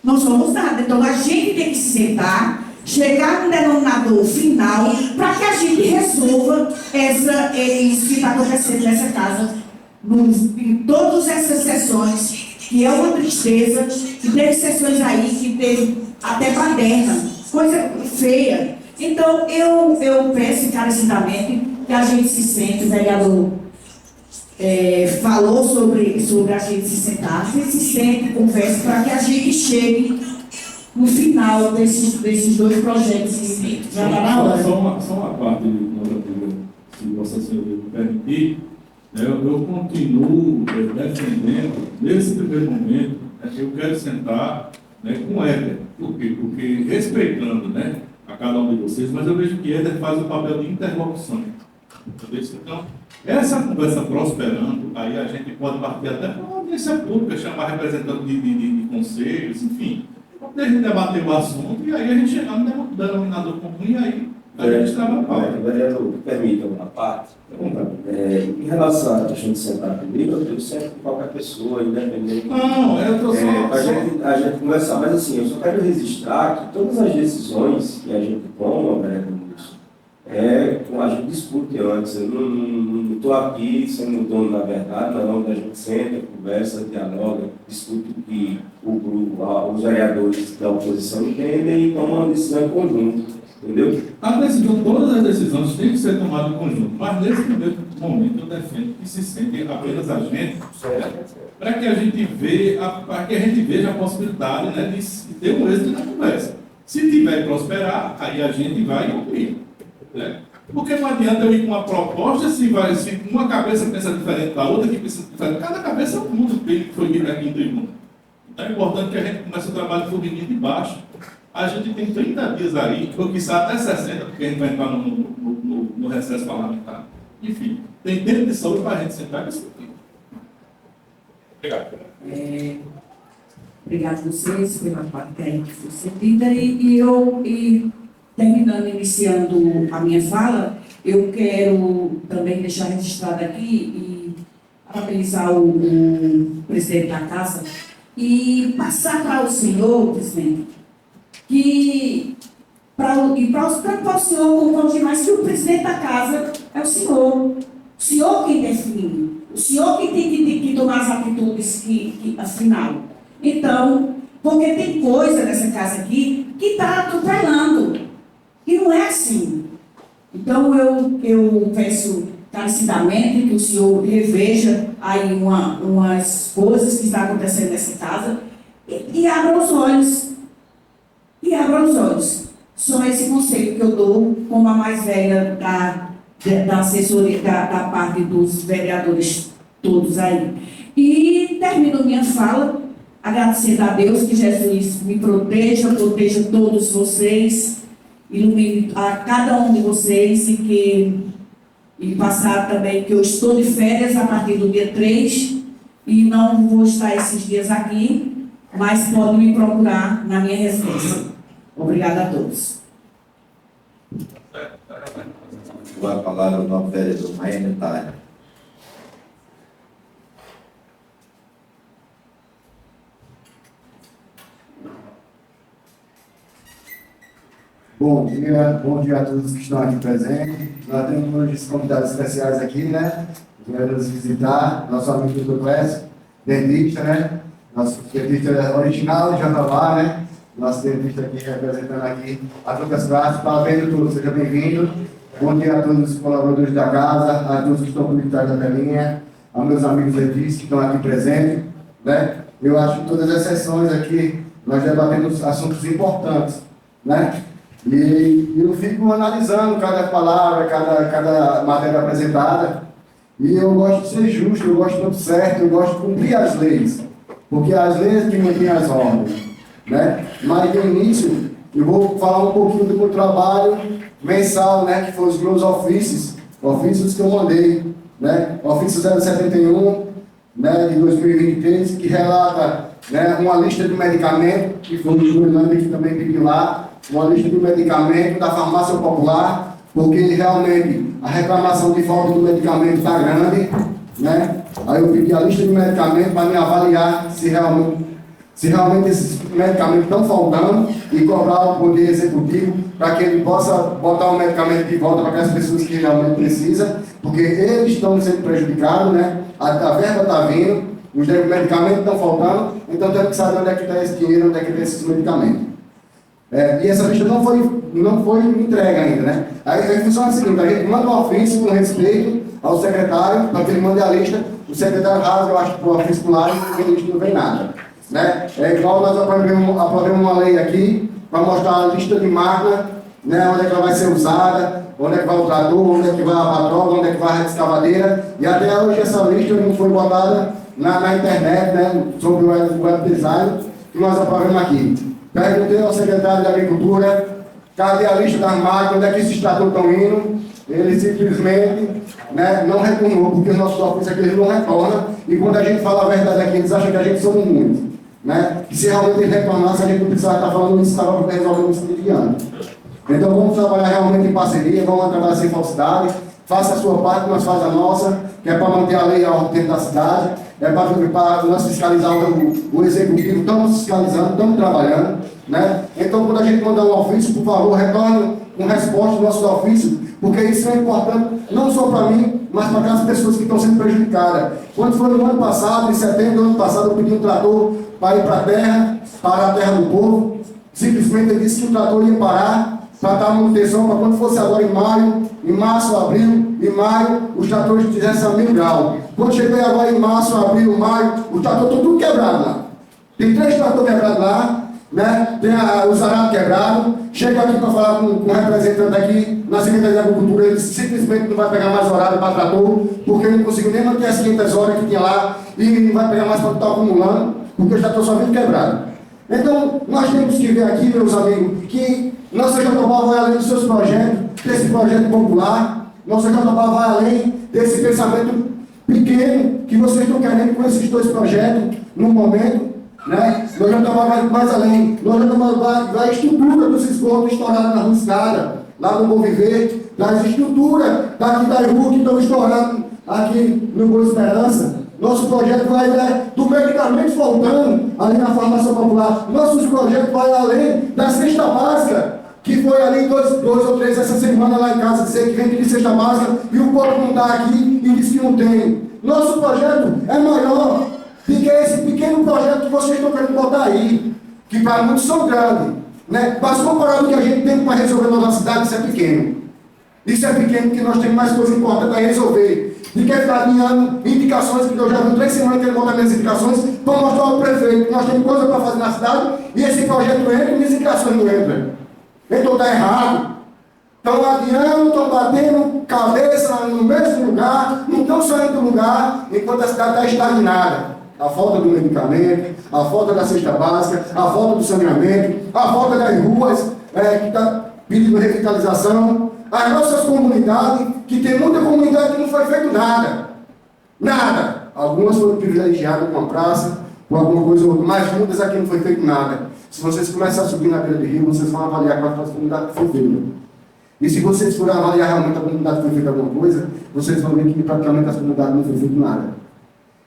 Não somos nada. Então a gente tem que se sentar, chegar no denominador final, para que a gente resolva isso que está acontecendo nessa casa. Em todas essas sessões, que é uma tristeza, que teve sessões aí que que teve até baderna, coisa feia. Então, eu peço encarecidamente que a gente se sente, o vereador falou sobre a gente se sentar, a gente se sente, converse, para que a gente chegue no final desses dois projetos que já está na hora. Só uma parte, se Vossa Senhoria me permitir, eu continuo defendendo, nesse primeiro momento, eu quero sentar com o Éder. Por quê? Porque respeitando a cada um de vocês, mas eu vejo que Éder faz o papel de interlocução. Então, essa conversa prosperando, aí a gente pode partir até para uma audiência pública, chamar representantes de conselhos, enfim, para a gente debater o assunto e aí a gente chegar no denominador comum e aí a gente trabalha a pauta. Vereador, permita uma parte. Em relação à questão de sentar comigo, eu sento com qualquer pessoa, independente. Não, eu estou só... A gente conversar, mas assim, eu só quero registrar que todas as decisões que a gente toma, vereador, a gente discute antes. Eu não estou aqui sendo o dono da verdade, mas onde a gente senta, conversa, dialoga, discute o que o grupo, os vereadores da oposição entendem e tomam uma decisão em conjunto. Entendeu? Todas as decisões têm que ser tomadas em conjunto, mas nesse primeiro momento eu defendo que se sente apenas a gente, para que a gente veja a possibilidade de ter um êxito na conversa. Se tiver que prosperar, aí a gente vai ouvir. Porque não adianta eu ir com uma proposta se uma cabeça pensa diferente da outra, que pensa diferente. Cada cabeça é um mundo que foi dito aqui em tribuna. Então é importante que a gente comece o trabalho formiguinho de baixo. A gente tem 30 dias aí, ou quizá até 60, porque a gente vai entrar no recesso parlamentar. Enfim, tem tempo de sobra para a gente sentar e discutir. Obrigado. Obrigado a vocês pela parte que foi cedida e terminando, iniciando a minha fala, eu quero também deixar registrado aqui e parabenizar o presidente da casa e passar para o senhor, presidente, que para o senhor compreender mais que o presidente da casa é o senhor quem define, o senhor que tem que tomar as atitudes que afinal. Então, porque tem coisa nessa casa aqui que está atropelando. E não é assim. Então, eu peço encarecidamente que o senhor reveja aí umas coisas que estão acontecendo nessa casa e abra os olhos. E abra os olhos. Só esse conselho que eu dou como a mais velha da assessoria, da parte dos vereadores todos aí. E termino minha fala agradecendo a Deus que Jesus me proteja todos vocês, ilumine a cada um de vocês e passar também que eu estou de férias a partir do dia 3 e não vou estar esses dias aqui, mas podem me procurar na minha residência. Obrigada a todos. Vou a palavra ao novo vereador Maia Talha. Bom dia a todos que estão aqui presentes. Nós temos hoje convidados especiais aqui, né? Vieram nos visitar, nosso amigo Dr. Clécio, dentista, Nosso dentista original de Jatobá, Nosso dentista aqui representando aqui a Lucas Castro. Parabéns a todos, seja bem-vindo. Bom dia a todos os colaboradores da casa, a todos que estão por trás da telinha, a meus amigos dentistas que estão aqui presentes, Eu acho que todas as sessões aqui nós debatemos assuntos importantes, E eu fico analisando cada palavra, cada matéria apresentada, e eu gosto de ser justo, eu gosto de tudo certo, eu gosto de cumprir as leis, porque as leis que mantêm as ordens, Mas, de início, eu vou falar um pouquinho do meu trabalho mensal, que foram os meus ofícios que eu mandei, Ofício 071, de 2023, que relata uma lista de medicamentos, que foi o Fernando que também pediu lá, uma lista de medicamentos da farmácia popular, porque realmente a reclamação de falta do medicamento está grande, Aí eu pedi a lista de medicamentos para me avaliar se realmente esses medicamentos estão faltando e cobrar o Poder Executivo para que ele possa botar o medicamento de volta para aquelas pessoas que realmente precisam, porque eles estão sendo prejudicados, a verba está vindo, Os medicamentos estão faltando, então temos que saber onde é que está esse dinheiro, onde é que está esses medicamentos. E essa lista não foi entregue ainda, né? Aí funciona o seguinte, a gente manda um ofício com respeito ao secretário, para que ele mande a lista, o secretário rasga, eu acho, para o ofício lá e a lista não vem nada. Né? É igual nós aprovamos uma lei aqui, para mostrar a lista de máquina, né? Onde é que ela vai ser usada, onde é que vai o trator, onde é que vai a patrola, onde é que vai a escavadeira, e até hoje essa lista não foi botada na internet, né? Sobre o web design, que nós aprovamos aqui. Perguntei ao secretário de Agricultura, cadê a lista das máquinas, onde é que esses tratores estão indo? Ele simplesmente, né, não retornou, porque os nossos ofícios aqui eles não retornam, e quando a gente fala a verdade aqui, eles acham que a gente somos muitos. Né? E se realmente eles retornassem, a gente não precisava estar falando isso, estava resolvendo isso de ano. Então vamos trabalhar realmente em parceria, vamos trabalhar sem falsidade, faça a sua parte, nós faz a nossa, que é para manter a lei e a ordem dentro da cidade, é para nós fiscalizar o executivo, estamos fiscalizando, estamos trabalhando. Né? Então quando a gente mandar um ofício, por favor, retorne com resposta dos nossos ofícios, porque isso é importante, não só para mim, mas para aquelas pessoas que estão sendo prejudicadas. Quando foi no ano passado, em setembro do ano passado, eu pedi um trator para ir para a terra do povo. Simplesmente ele disse que o trator ia parar para dar manutenção, para quando fosse agora em março, abril, em maio, os tratores fizessem a 1000 graus. Quando cheguei agora em março, abril, maio, os tratores estão tudo quebrados lá. Tem 3 tratores quebrados lá, né? Tem os arados quebrados. Chego aqui para falar com um representante aqui na Secretaria de Agricultura, ele simplesmente não vai pegar mais horário para trator, porque ele não conseguiu nem manter as 500 horas que tinha lá, e não vai pegar mais para estar acumulando, porque os tratores só vêm quebrados. Então, nós temos que ver aqui, meus amigos, que nossa Jatobá vai além dos seus projetos, desse projeto popular, nossa Jatobá vai além desse pensamento pequeno que vocês estão querendo com esses 2 projetos no momento. Né? Nós já estamos mais além, nós já estamos da estrutura dos esgotos estourados na Ruscada, lá no Bom Viver, das estruturas daqui da rua que estão estourando aqui no Boa Esperança. Nosso projeto vai do medicamento faltando ali na farmácia popular. Nosso projeto vai além da cesta básica, que foi ali 2 ou 3 essa semana lá em casa dizer que vem de cesta básica e o povo não está aqui e diz que não tem. Nosso projeto é maior do que esse pequeno projeto que vocês estão querendo botar aí, que para muitos são grandes. Né? Mas comparado com o que a gente tem para resolver na nossa cidade, isso é pequeno. Isso é pequeno porque nós temos mais coisas importantes a resolver. E quer ficar dando indicações, que eu já vi 3 semanas que ele monta minhas indicações, para mostrar ao prefeito que nós temos coisa para fazer na cidade, e esse projeto entra e as indicações não entram. Então está errado. Estão adiando, estão batendo cabeça no mesmo lugar, não estão saindo do lugar, enquanto a cidade está estagnada. A falta do medicamento, a falta da cesta básica, a falta do saneamento, a falta das ruas, que está pedindo revitalização. As nossas comunidades, que tem muita comunidade que não foi feito nada. Nada. Algumas foram privilegiadas com a praça, com alguma coisa ou outra, mas muitas aqui não foi feito nada. Se vocês começarem a subir na beira do rio, vocês vão avaliar quantas comunidades foi feita. E se vocês forem avaliar realmente a comunidade que foi feita alguma coisa, vocês vão ver que praticamente as comunidades não foi feito nada.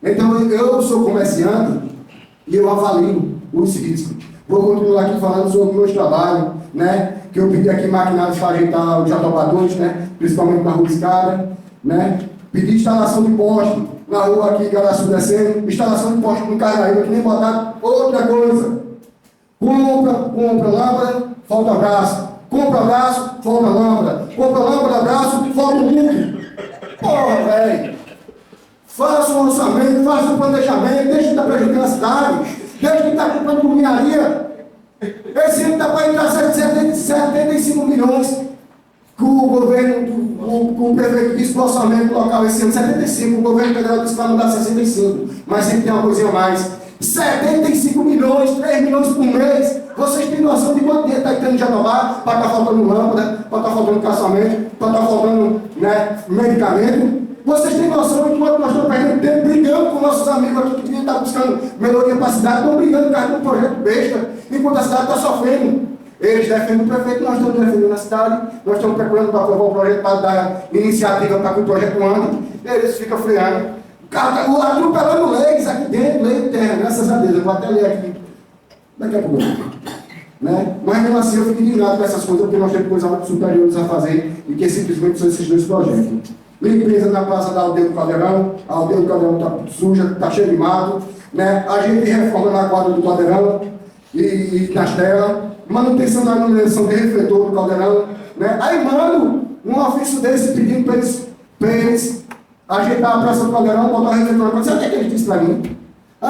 Então eu sou comerciante e eu avalio os riscos. Vou continuar aqui falando sobre o meu trabalho, né? Que eu pedi aqui maquinários para ajeitar os jatobadores, né? Principalmente na rua Escada, né? Pedi instalação de poste na rua aqui, Garaçu descendo, instalação de poste com Carnaíba, que nem botar outra coisa. Compra lâmpada, falta braço. Compra braço, falta lâmpada. Compra lâmpada, braço, falta mundo. Porra, velho. Faça um orçamento, faça um planejamento, deixe de estar prejudicando a cidade, deixe de estar comprando combinaria. Esse ano está para entrar 75 milhões que o governo, o prefeito disse que o orçamento local esse ano 75, o governo federal disse que vai mandar 65, mas sempre tem uma coisinha a mais. 75 milhões, 3 milhões por mês. Vocês têm noção de quanto dinheiro está entrando em Jatobá para estar faltando lâmpada, para estar faltando caçamento, para estar faltando, né, medicamento? Vocês têm noção de quanto nós estamos perdendo tempo brigando com nossos amigos aqui que deviam estar buscando melhoria para a cidade, estão brigando por causa de um projeto besta, enquanto a cidade está sofrendo. Eles defendem o prefeito, nós estamos defendendo a cidade, nós estamos procurando para aprovar o projeto, para dar iniciativa para que o projeto ande, eles ficam freando. O cara está atropelando leis aqui dentro, lei interna, graças a Deus, eu vou até ler aqui daqui a pouco. Né? Mas mesmo assim eu fico indignado com essas coisas, porque nós temos coisas muito superiores a fazer e que simplesmente são esses 2 projetos. limpeza na praça da Aldeia do Caldeirão, a Aldeia do Caldeirão está suja, está cheia de mato, né? A gente reforma na quadra do Caldeirão e nas telas, manutenção da iluminação de refletor do Caldeirão, né? Aí mando um ofício desse pedindo para eles ajeitar a praça do Caldeirão, botar o refletor na praça. Sabe o que ele disse para mim?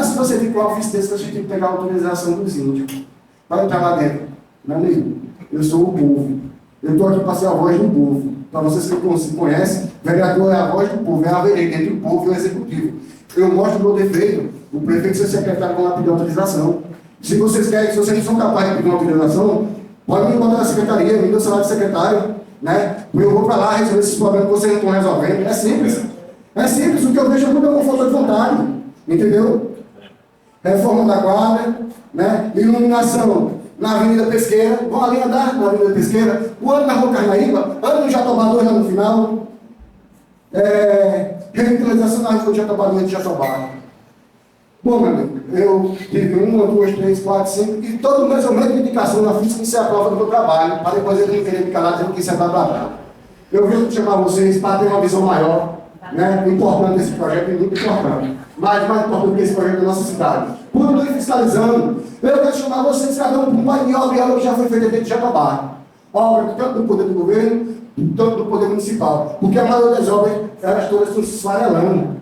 Se você vir com um ofício desse, você tem que pegar a autorização dos índios para entrar lá dentro. Meu amigo, eu sou o povo. Eu estou aqui para ser a voz do povo. Para vocês que se conhecem, vereador é a voz do povo, é a vereda entre o povo e o executivo. Eu mostro o meu defeito, o prefeito e o secretário vão lá pedir autorização. Se vocês querem, se vocês não são capazes de pedir uma autorização, podem me botar na secretaria, me dê o salário de secretário, né? Eu vou para lá resolver esses problemas que vocês não estão resolvendo. É simples. É simples, o que eu vejo é muita falta de vontade. Entendeu? Reforma da quadra, né? Iluminação na Avenida Pesqueira, vão ali andar na Avenida Pesqueira, o ano na Rua Carnaíba, ano no Jatobá 2 lá no final, revitalização na Rua Jatobá 2 de Jatobá. Bom, meu amigo, eu tive 1, 2, 3, 4, 5, e todo mês eu meto indicação na ficha que isso é a prova do meu trabalho, para depois ele não querer me calar dizendo que isso é blá blá blá. Eu vim chamar vocês para ter uma visão maior, né, importante desse projeto, é muito importante. Mais importante que esse projeto da nossa cidade. Quando eu fiscalizando, eu quero chamar vocês, cada um para um painel de obra que já foi feita dentro de Jatobá. Obra tanto do poder do governo, tanto do poder municipal. Porque a maioria das obras, elas todas estão se esfarelando.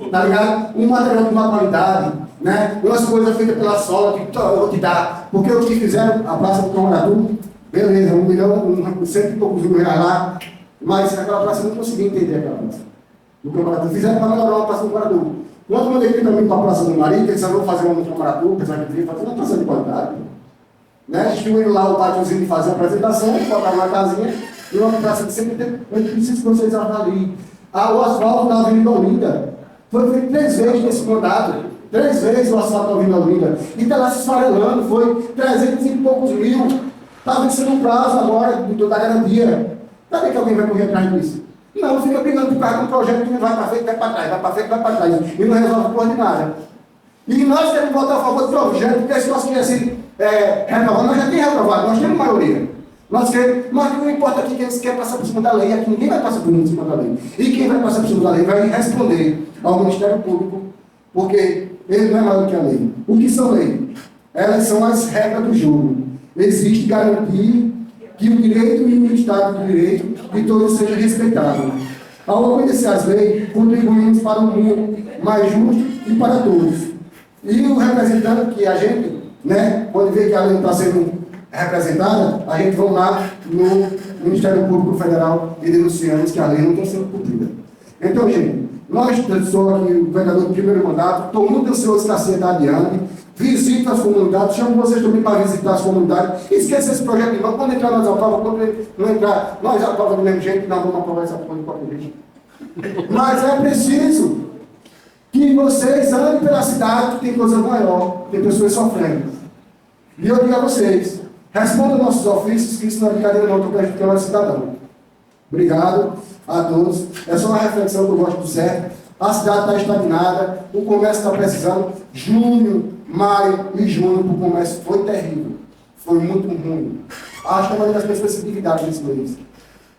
Tá ligado? Um material de má qualidade, né? Umas coisas feitas pela sola, que eu vou te dar. Porque o que fizeram, a Praça do Camaratu, beleza, 1 milhão, 100 e poucos mil reais lá, mas aquela praça eu não consegui entender aquela praça. Do Camaratu. Fizeram para melhorar uma praça do Camaratu. Quando eu mandei também para a Praça do Mari, que eles vão fazer uma no Camaratu, apesar que eu queria fazer uma praça de qualidade. Né? Distribuíram lá o pátiozinho de fazer a apresentação, botaram uma casinha e uma praça de sempre. Eu preciso que vocês avaliem. O asfalto da Avenida Olinda foi feito 3 vezes nesse mandato. 3 vezes o asfalto da Avenida Olinda. E está lá se esfarelando, foi 300 e poucos mil. Está vencendo um prazo agora da garantia. Sabe que alguém vai correr atrás disso? Não, fica brigando por causa de um projeto que não vai para frente, vai para trás, vai para frente, vai para trás. E não resolve por de nada. E nós queremos votar a favor do projeto, porque se nós quiséssemos renovar, nós já temos reprovado, nós temos maioria. Nós queremos, mas não importa aqui quem quer passar por cima da lei, aqui ninguém vai passar por cima da lei. E quem vai passar por cima da lei vai responder ao Ministério Público, porque ele não é maior que a lei. O que são leis? Elas são as regras do jogo. Existe garantir que o direito e o Estado do direito de todos sejam respeitados. Ao obedecer às leis, contribuímos para um mundo mais justo e para todos. E o representante que a gente, né, quando vê que a lei está sendo representada, a gente vai lá no Ministério Público Federal e denunciamos que a lei não está sendo cumprida. Então, gente, eu sou aqui o vereador do primeiro mandato, estou muito ansioso que a cidade ande, visito as comunidades, chamo vocês também para visitar as comunidades, esqueça esse projeto de novo, quando entrar nós aprovamos, quando não entrar, nós aprovamos do mesmo jeito, não vamos aprovar essa coisa de qualquer jeito. Mas é preciso que vocês andem pela cidade, que tem coisa maior, tem pessoas sofrendo. E eu digo a vocês, respondam nossos ofícios, que isso não é brincadeira não, estou prejudicando a cidadão. Obrigado a todos. É só uma reflexão que eu gosto do certo. A cidade está estagnada, o comércio está precisando. Junho, maio e junho para o comércio foi terrível. Foi muito ruim. Acho que a maioria das pessoas se endividaram nesse mês.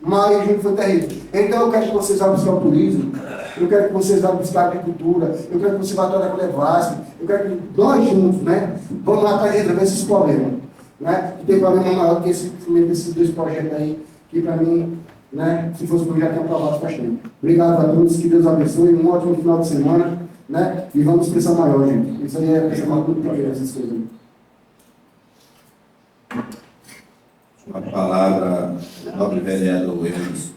Maio e junho foi terrível. Então eu quero que vocês vá buscar o turismo, eu quero que vocês vá buscar a agricultura, eu quero que vocês vá trabalhar com o Levasco, eu quero que nós juntos, né, vamos lá para resolver esses problemas. Né? Que tem problema maior que esses 2 projetos aí, que para mim, né, se fosse um já tinha aprovado faz tempo. Obrigado a todos, que Deus abençoe, um ótimo final de semana, né? E vamos pensar maior, gente. Isso aí é pensar maior do que essas coisas aí. A palavra do nobre vereador Emerson.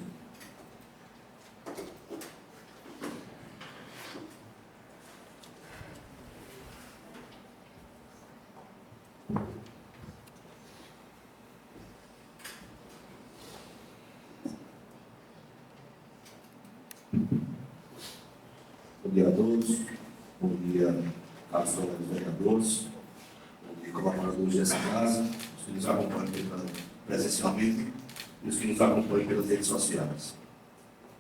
Bom dia a todos. Bom dia aos vereadores. Bom dia, colaboradores dessa casa. Os que nos acompanham presencialmente e os que nos acompanham pelas redes sociais.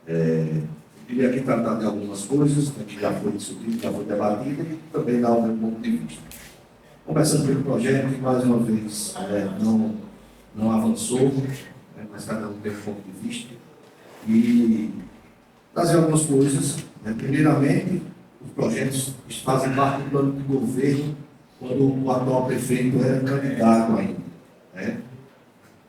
Eu queria aqui tratar de algumas coisas que já foi discutido, já foi debatido e também dar o meu ponto de vista. Começando pelo projeto, que mais uma vez não avançou, mas cada um tem um ponto de vista. E trazer algumas coisas. Né? Primeiramente, os projetos fazem parte do plano de governo quando o atual prefeito era candidato ainda. Né?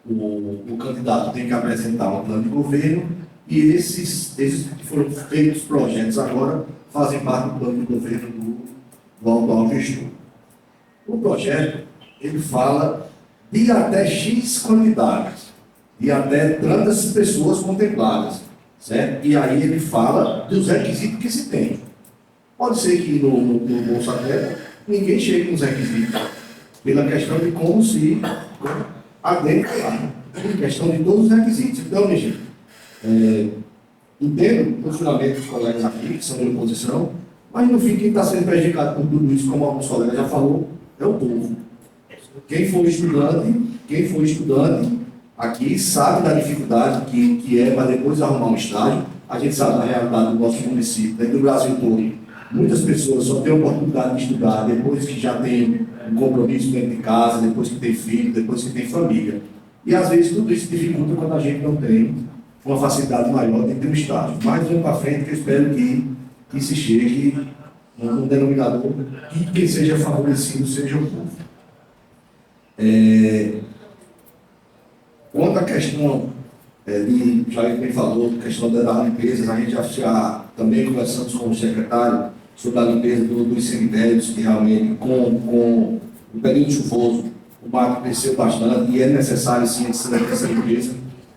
O candidato tem que apresentar um plano de governo e esses que foram feitos projetos agora fazem parte do plano de governo do atual gestor. O projeto, ele fala de até X quantidades, de até tantas pessoas contempladas, certo? E aí ele fala dos requisitos que se tem. Pode ser que no Bolsa Terra ninguém chegue nos requisitos, pela questão de como se adentra lá, questão de todos os requisitos. Então, minha gente, entendo o funcionamento dos colegas aqui, que são de oposição, mas no fim, quem está sendo prejudicado por tudo isso, como alguns colegas já falou, é o povo. Quem for estudante aqui sabe da dificuldade que é para depois arrumar um estágio. A gente sabe da realidade do nosso município, do Brasil todo. Muitas pessoas só têm a oportunidade de estudar depois que já tem um compromisso dentro de casa, depois que tem filho, depois que tem família. E às vezes tudo isso dificulta quando a gente não tem uma facilidade maior de ter um estágio. Mais um para frente que eu espero que se chegue num denominador que quem seja favorecido seja o povo. Quanto à questão já bem falou, questão da limpeza, a gente já também conversamos com o secretário sobre a limpeza dos cemitérios, que realmente com o período chuvoso o mato cresceu bastante e é necessário sim essa limpeza.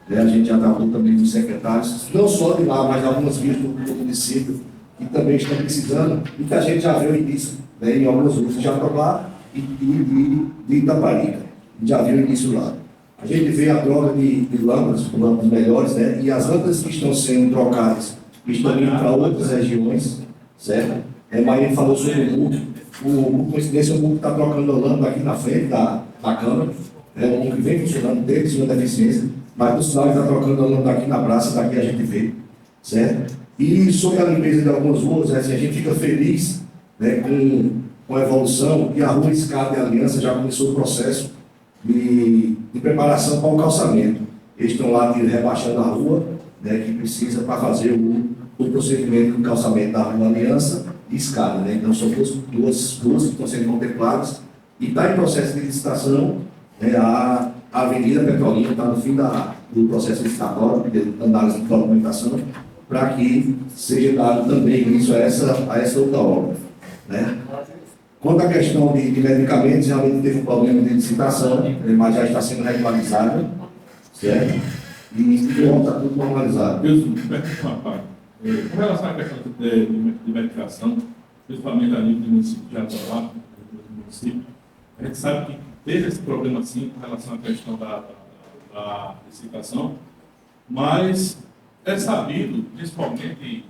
A gente já tratou também com os secretários, não só de lá, mas de algumas vias do município, que também estão precisando, e que a gente já viu o início, né, em algumas ruas de Jatobá e de Itaparica. Já viu o início lá. A gente vê a troca de lâmpadas melhores, né, e as lâmpadas que estão sendo trocadas estão indo para outras regiões, certo? Mas ele falou sobre o MUC. Por coincidência, o MUC está trocando a lâmpada aqui na frente da Câmara. O MUC vem funcionando desde sua deficiência, mas no sinal ele está trocando a lâmpada aqui na praça, daqui a gente vê, certo? E sobre a limpeza de algumas ruas, assim, a gente fica feliz, né, com a evolução, e a Rua Escada e Aliança já começou o processo de preparação para o calçamento. Eles estão lá rebaixando a rua, né, que precisa para fazer o procedimento do calçamento da Rua Aliança e Escada. Né? Então são duas ruas que estão sendo contempladas e está em processo de licitação, né, a Avenida Petrolina está no fim do processo licitatório, de análise de documentação, para que seja dado também início a essa outra obra. Né? Quanto à questão de medicamentos, realmente teve um problema de licitação, mas já está sendo regularizado, certo? E está tudo normalizado. Wilson, com relação à questão de medicação, principalmente a nível do município de Jatobá, do município, a gente sabe que teve esse problema sim com relação à questão da licitação, mas é sabido, principalmente,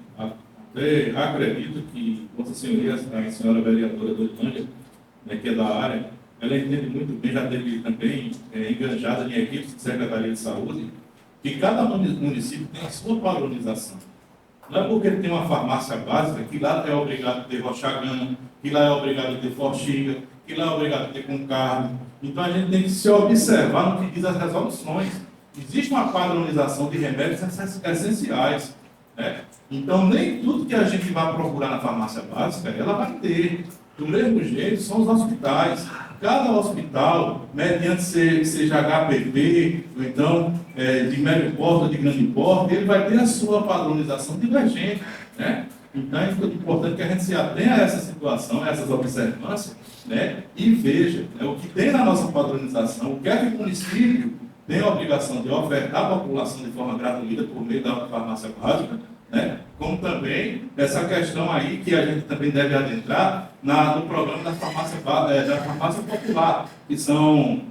até acredito que Vossa Senhoria, a senhora vereadora do Orlândia, né, que é da área, ela entende muito bem, já teve também enganjada em equipes de Secretaria de Saúde, que cada município tem a sua padronização. Não é porque tem uma farmácia básica que lá é obrigado a ter roxagana, que lá é obrigado a ter forxiga, que lá é obrigado a ter com carne. Então a gente tem que se observar no que diz as resoluções. Existe uma padronização de remédios essenciais. Né? Então nem tudo que a gente vai procurar na farmácia básica, ela vai ter. Do mesmo jeito, são os hospitais. Cada hospital, mediante seja HPP, ou então de médio porte ou de grande porte, ele vai ter a sua padronização divergente. Né? Então é importante que a gente se atenha a essa situação, a essas observâncias, né? E veja, né, o que tem na nossa padronização, o que é que o município tem a obrigação de ofertar à população de forma gratuita por meio da farmácia básica, né? Como também essa questão aí que a gente também deve adentrar no programa da farmácia popular, que são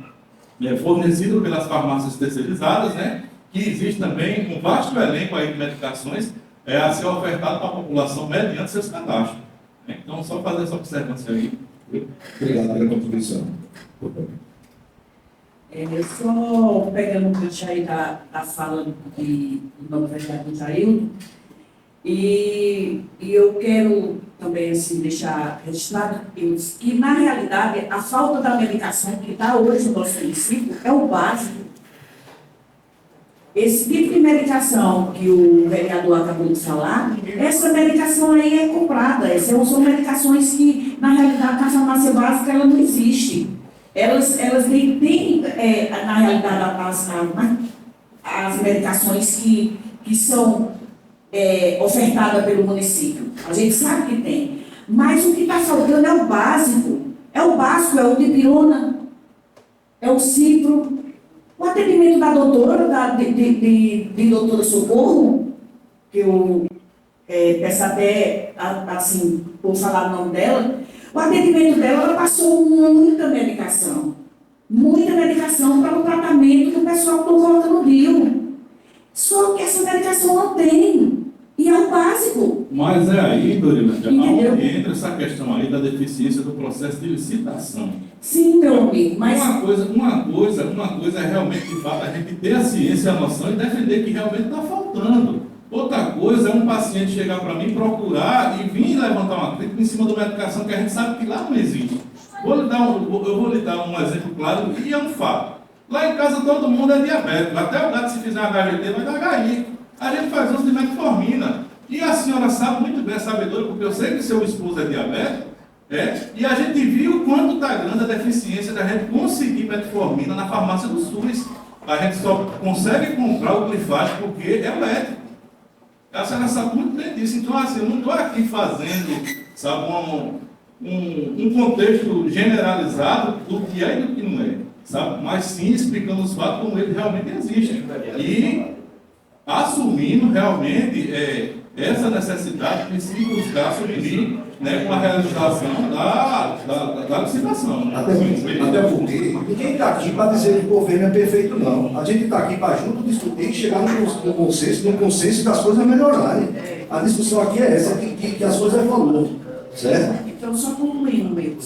fornecidos pelas farmácias terceirizadas, né? Que existe também um vasto elenco aí de medicações a ser ofertado para a população mediante seus cadastros. Né? Então, só fazer essa observância aí. Obrigado pela contribuição. Só pegando o gancho aí da fala do novo vereador Jaildo, e eu quero também assim, deixar registrado que, na realidade, a falta da medicação que está hoje no nosso município é o básico. esse tipo de medicação que o vereador acabou de falar, essa medicação aí é comprada. Essas são medicações que, na realidade, na farmácia básica, ela não existe. Elas têm na realidade, as medicações que são ofertadas pelo município. A gente sabe que tem. Mas o que está faltando é o básico. É o básico, é o dipirona, é o cipro, o atendimento da doutora, de doutora Socorro, que eu peço até, assim, por falar o nome dela, o atendimento dela, ela passou muita medicação para o tratamento que o pessoal não coloca no rio. Só que essa medicação não tem. E é o básico. Mas é aí, Dorina, Entendeu? onde entra essa questão aí da deficiência do processo de licitação. Sim, meu amigo, mas... Uma coisa é realmente, de fato, a gente ter a ciência, a noção e defender que realmente está faltando. Outra coisa é um paciente chegar para mim, procurar e vir levantar uma crítica em cima de uma medicação que a gente sabe que lá não existe. Eu vou lhe dar um exemplo claro e é um fato. Lá em casa todo mundo é diabético. Até o gato, se fizer uma HGT, vai dar HI. A gente faz uso de metformina. E a senhora sabe muito bem, sabedora, porque eu sei que seu esposo é diabético, e a gente viu o quanto está grande a deficiência da gente conseguir metformina na farmácia do SUS. A gente só consegue comprar o glifate porque é elétrico. A senhora sabe muito bem disso. Então, assim, eu não estou aqui fazendo, sabe, um contexto generalizado do que é e do que não é, sabe? Mas sim explicando os fatos como eles realmente existem. E assumindo realmente essa necessidade de se buscar suprir, né, com a realização da licitação. Né? Até porque ninguém está aqui para dizer que o governo é perfeito, não. A gente está aqui para junto discutir e chegar num consenso das coisas melhorarem. A discussão aqui é essa, que as coisas evoluam, certo? Então, só concluindo, meu.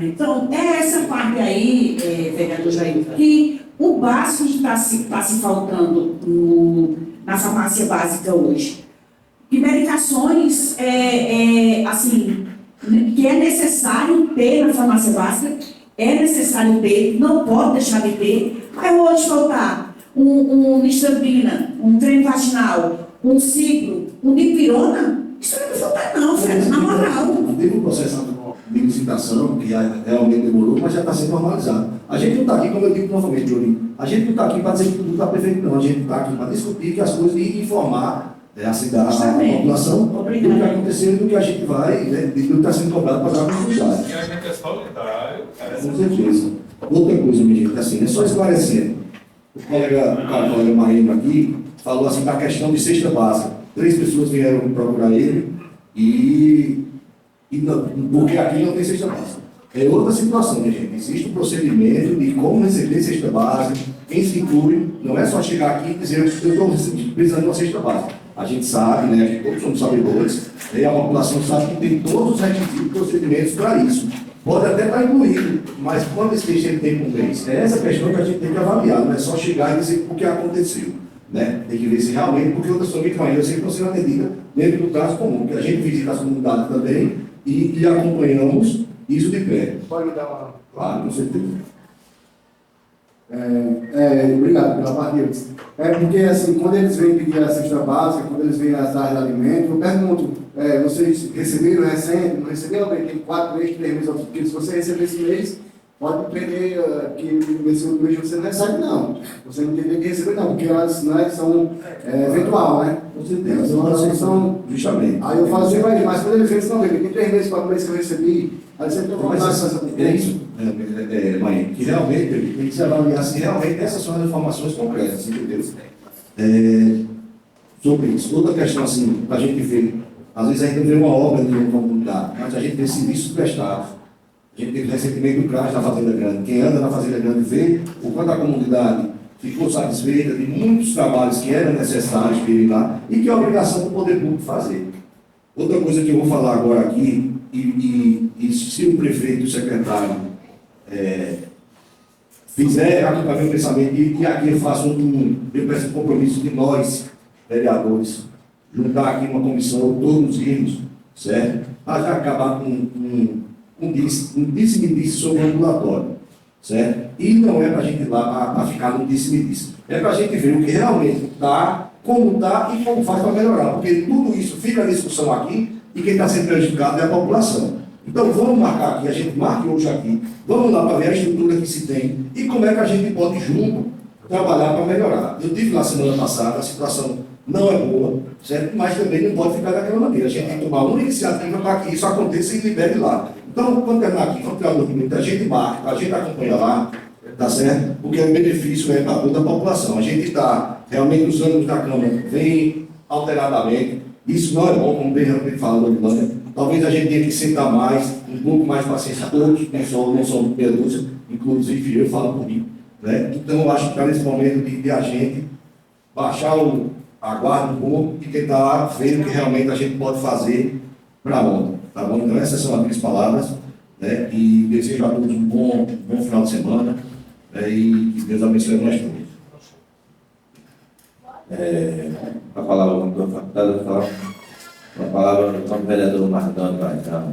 Então, é essa parte aí, vereador Jair, que o básico está se faltando na farmácia básica hoje. De medicações, assim, que é necessário ter na farmácia básica, é necessário ter, não pode deixar de ter. Vai hoje faltar um Listrabina, um creme vaginal, um ciclo, um dipirona. Isso não vai faltar não, Fred, na moral. Teve um processo de licitação que realmente demorou, mas já está sendo normalizado. A gente não está aqui, como eu digo novamente, Jorinho, a gente não está aqui para dizer que tudo está perfeito, não. A gente está aqui para discutir que as coisas e informar a população do que aconteceu e do que a gente vai, né, do que está sendo cobrado para dar continuidade. E a gente é solidário. Com certeza. Outra coisa, minha gente, assim, é só esclarecendo. O colega Marino aqui falou assim da questão de cesta básica. 3 pessoas vieram procurar ele porque aqui não tem cesta básica. É outra situação, né, gente? Existe um procedimento de como receber cesta básica, quem se inclui, não é só chegar aqui e dizer eu estou precisando de uma cesta básica. A gente sabe, né, todos somos sabedores, e a população sabe que tem todos os requisitos e procedimentos para isso. Pode até estar incluído, mas quantas vezes ele tem por mês? É essa questão que a gente tem que avaliar, não é só chegar e dizer o que aconteceu. Né? Tem que ver se realmente, porque outras famílias ainda sempre estão sendo atendidas dentro do caso comum, porque a gente visita as comunidades também e acompanhamos isso de perto. Pode me dar uma... Claro, com certeza. Obrigado pela partida. Porque, assim, quando eles vêm pedir a cesta básica, quando eles vêm as áreas de alimento, eu pergunto, vocês receberam recente? Não receberam? Tem 4 meses, 3 meses, porque se você receber esse mês, pode entender que nesse outro mês você não recebe, não. Você não entender que recebeu, não, porque elas são eventual, né? Com certeza. Então, elas são... Justamente. Aí eu falo assim, mas quando eles vêm, não, tem 3 meses, 4 meses que eu recebi, aí você tem que Mas é isso, mãe, que realmente tem que se avaliar se realmente essas são as informações concretas, entendeu? Sobre isso. Outra questão, assim, a gente vê, às vezes a gente vê uma obra de uma comunidade, mas a gente vê serviços prestados. A gente teve recentemente o CRAS na Fazenda Grande. Quem anda na Fazenda Grande vê o quanto a comunidade ficou satisfeita de muitos trabalhos que eram necessários para ir lá e que é obrigação do poder público fazer. Outra coisa que eu vou falar agora aqui, e se o prefeito e o secretário fizer aqui o pensamento, e aqui eu faço eu peço um compromisso de nós, vereadores, juntar aqui uma comissão, todos irmos, certo? Para já acabar com um disse-me-disse sobre o ambulatório. certo? E não é para a gente ir lá para ficar no disse-me-disse. É para a gente ver o que realmente está, como está e como faz para melhorar. Porque tudo isso fica a discussão aqui e quem está sendo prejudicado é a população. Então vamos marcar aqui, a gente marque hoje aqui, vamos lá para ver a estrutura que se tem e como é que a gente pode junto trabalhar para melhorar. Eu tive lá semana passada, a situação não é boa, certo? Mas também não pode ficar daquela maneira. A gente tem que tomar uma iniciativa para que isso aconteça e libere lá. Então, quando terminar aqui, vamos tirar um documento, a gente marca, a gente acompanha lá, tá certo? Porque o benefício é para toda a população. A gente está, realmente, os ânimos da Câmara vêm alteradamente. Isso não é bom, como bem realmente falou, Lânia. Talvez a gente tenha que sentar mais, um pouco mais paciência, todos, não só meia dúzia, inclusive eu falo por mim. Né? Então, eu acho que está nesse momento de a gente baixar a guarda um pouco e tentar ver o que realmente a gente pode fazer para ontem. Tá bom? Então, essas são as minhas palavras. Né? E desejo a todos um bom final de semana. Né? E que Deus abençoe nós todos. A palavra do facultado fala. A palavra do vereador Marcano vai entrar.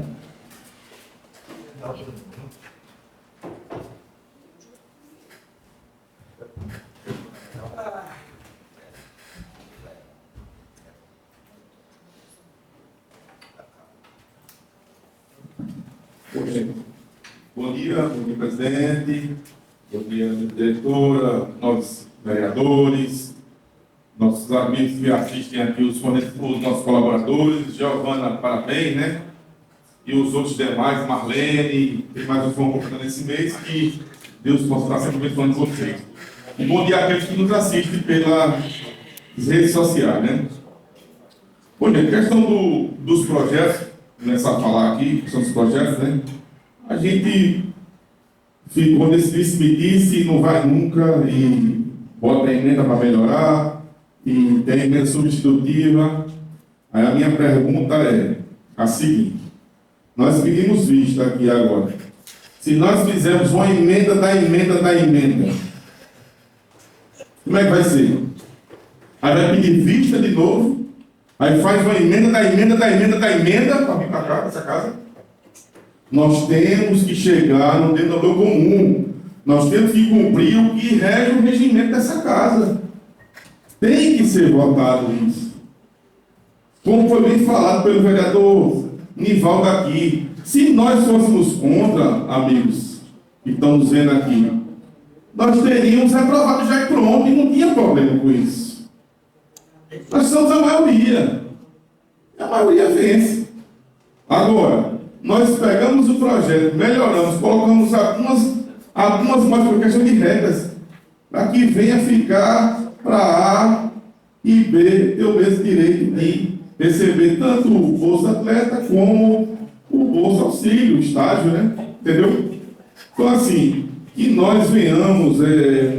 Bom dia, presidente, bom dia, diretora, nossos vereadores, nossos amigos que assistem aqui, os nossos colaboradores, Giovana, parabéns, né? E os outros demais, Marlene, tem mais uns que vão completando esse mês, que Deus possa estar sempre abençoando vocês. E bom dia àqueles que nos assistem pelas redes sociais, né? Bom dia, questão dos projetos, começar a falar aqui, que são os projetos, né? A gente ficou nesse disse-me-disse, não vai nunca, e bota a emenda para melhorar, e tem emenda substitutiva. Aí a minha pergunta é a seguinte: nós pedimos vista aqui agora. Se nós fizermos uma emenda da emenda da emenda, como é que vai ser? Aí vai pedir vista de novo, aí faz uma emenda da emenda da emenda da emenda para vir para cá, para essa casa. Nós temos que chegar no denominador comum. Nós temos que cumprir o que rege o regimento dessa casa. Tem que ser votado isso. Como foi bem falado pelo vereador Nivaldo aqui, se nós fôssemos contra, amigos que estão nos vendo aqui, nós teríamos reprovado já pronto e não tinha problema com isso. Nós somos a maioria. A maioria vence. Agora, nós pegamos o projeto, melhoramos, colocamos algumas mais por questão de regras, para que venha ficar para A e B ter o mesmo direito de receber tanto o Bolsa Atleta como o Bolsa Auxílio, o estágio, né? Entendeu? Então, assim, que nós venhamos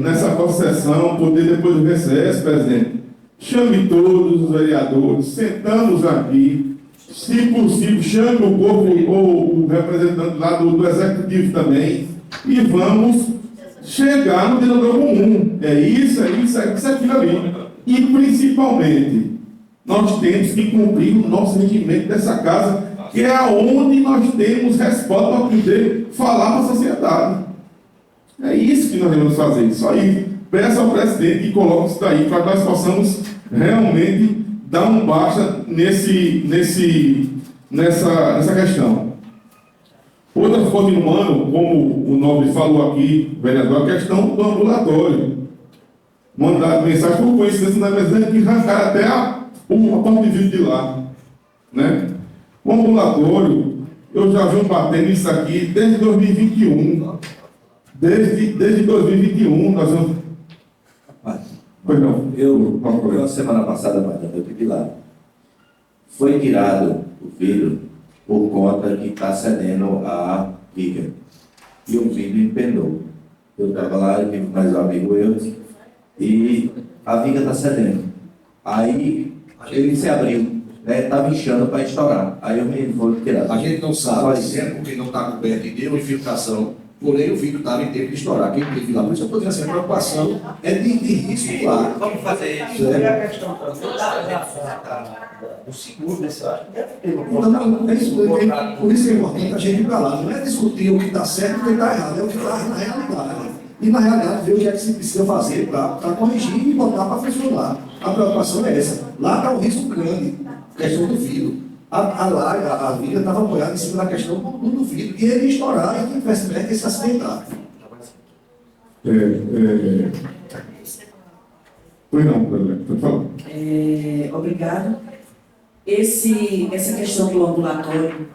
nessa próxima sessão, poder depois do recesso, presidente, chame todos os vereadores, sentamos aqui, se possível, chame o corpo ou o representante lá do executivo também, e vamos chegar no denominador comum. É isso, aquilo ali. E, principalmente, nós temos que cumprir o nosso regimento dessa casa, que é onde nós temos resposta para poder falar para a sociedade. É isso que nós devemos fazer. Só isso. Peça ao presidente que coloque isso daí, para que nós possamos realmente dar um baixa nessa questão. Outra, continuando, como o nobre falou aqui, vereador, a questão do ambulatório. Mandar mensagem por coincidência na mesa que arrancaram até a porta de vidro de lá. Né? O ambulatório, eu já venho batendo isso aqui desde 2021. Desde 2021, nós vamos... Pois não. Eu, na semana passada, eu tive lá. Foi tirado o vidro por conta que está cedendo a viga. E o vidro empenou. Eu estava lá, eu tive mais um amigo e a viga está cedendo. Aí ele se abriu, estava inchando para estourar. Aí eu me vou tirar. A gente não sabe se é porque não está coberto e deu infiltração porém o vidro estava em tempo de estourar. Quem teve lá, por isso eu estou dizendo assim, a preocupação é de risco lá. Vamos fazer isso. E a questão também do seguro desse, eu acho que deve ter Então, por isso que é importante a gente ir para lá. Não é discutir o que está certo e o que está errado, é o que está na realidade. E na realidade, ver o que é que se precisa fazer para corrigir e botar para funcionar. A preocupação é essa. Lá está o risco grande, questão do vidro. A viga estava apoiada em cima da questão do vidro. E ele ia estourar e o investimento ia se acidentar. Pois não, por favor. Obrigado. Essa questão do ambulatório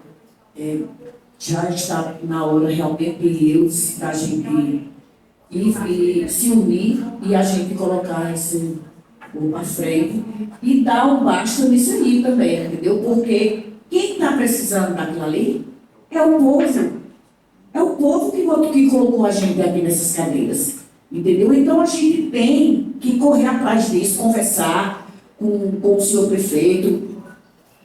já está na hora realmente da gente ir se unir e a gente colocar esse à frente e dar um basta nisso aí também, entendeu? Porque quem está precisando daquilo ali é o povo. É o povo que colocou a gente aqui nessas cadeiras, entendeu? Então a gente tem que correr atrás disso, conversar com o senhor prefeito,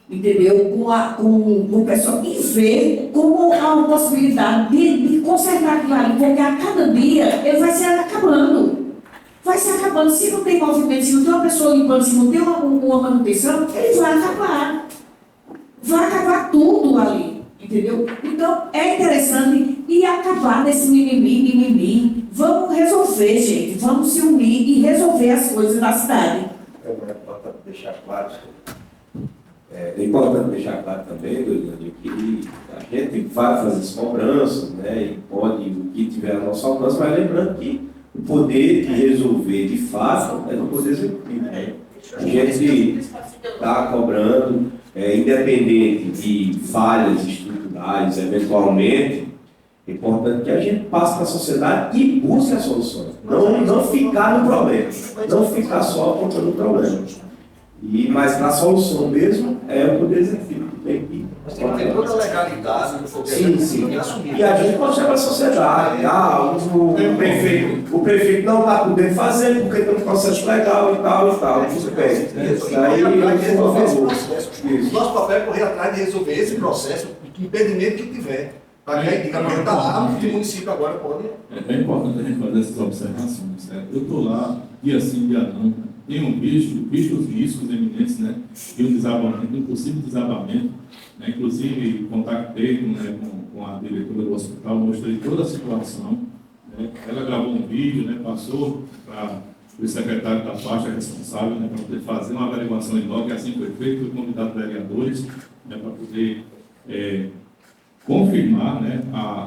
entendeu? Com o pessoal e ver como há uma possibilidade de consertar aquilo ali, porque a cada dia ele vai se acabando. Vai se acabando. Se não tem movimento, se não tem uma pessoa limpando, se não tem uma manutenção, ele vai acabar. Vai acabar tudo ali, entendeu? Então, é interessante e acabar desse mimimi. Vamos resolver, gente. Vamos se unir e resolver as coisas da cidade. É importante deixar claro, também, Doriane, que a gente vai fazer as cobranças, né, e pode, o que tiver a nossa alcance, mas lembrando que o poder de resolver de fato é do poder executivo. Né? A gente está cobrando, independente de falhas estruturais, eventualmente, é importante que a gente passe para a sociedade e busque as soluções. Não ficar no problema, não ficar só apontando o problema. Mas para a solução mesmo é o poder executivo que tem que. Tem toda a legalidade do poder executivo. E a gente mostra para a sociedade. O prefeito não está podendo fazer porque tem um processo legal e tal. Tudo bem. Aí o nosso papel é correr atrás de resolver esse processo, o impedimento que tiver. Para que a indicação está lá, o município agora pode. É importante a gente fazer essas observações, certo? Eu estou lá, dia sim, dia não. Tenho visto os riscos eminentes, né, de um desabamento, um possível desabamento. Né, inclusive, contatei com a diretora do hospital, mostrei toda a situação. Né, ela gravou um vídeo, né, passou para o secretário da faixa responsável, né, para poder fazer uma averiguação em loco, e assim foi feito, foi convidado vereadores, né, para poder confirmar, né,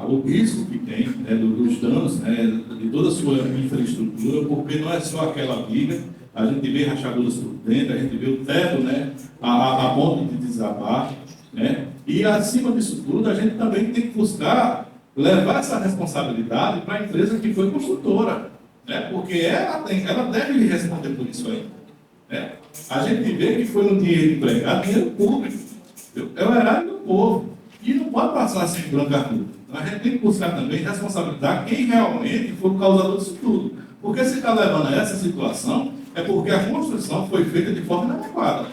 o risco que tem, né, dos danos, né, de toda a sua infraestrutura, porque não é só aquela viga. A gente vê rachaduras por dentro, a gente vê o teto, né, a ponto de desabar, né, e acima disso tudo a gente também tem que buscar levar essa responsabilidade para a empresa que foi construtora, né, porque ela deve responder por isso aí, né. A gente vê que foi um dinheiro empregado, dinheiro público, é o erário do povo, e não pode passar assim branca tudo. Então a gente tem que buscar também responsabilizar quem realmente foi o causador disso tudo, porque se está levando a essa situação é porque a construção foi feita de forma inadequada.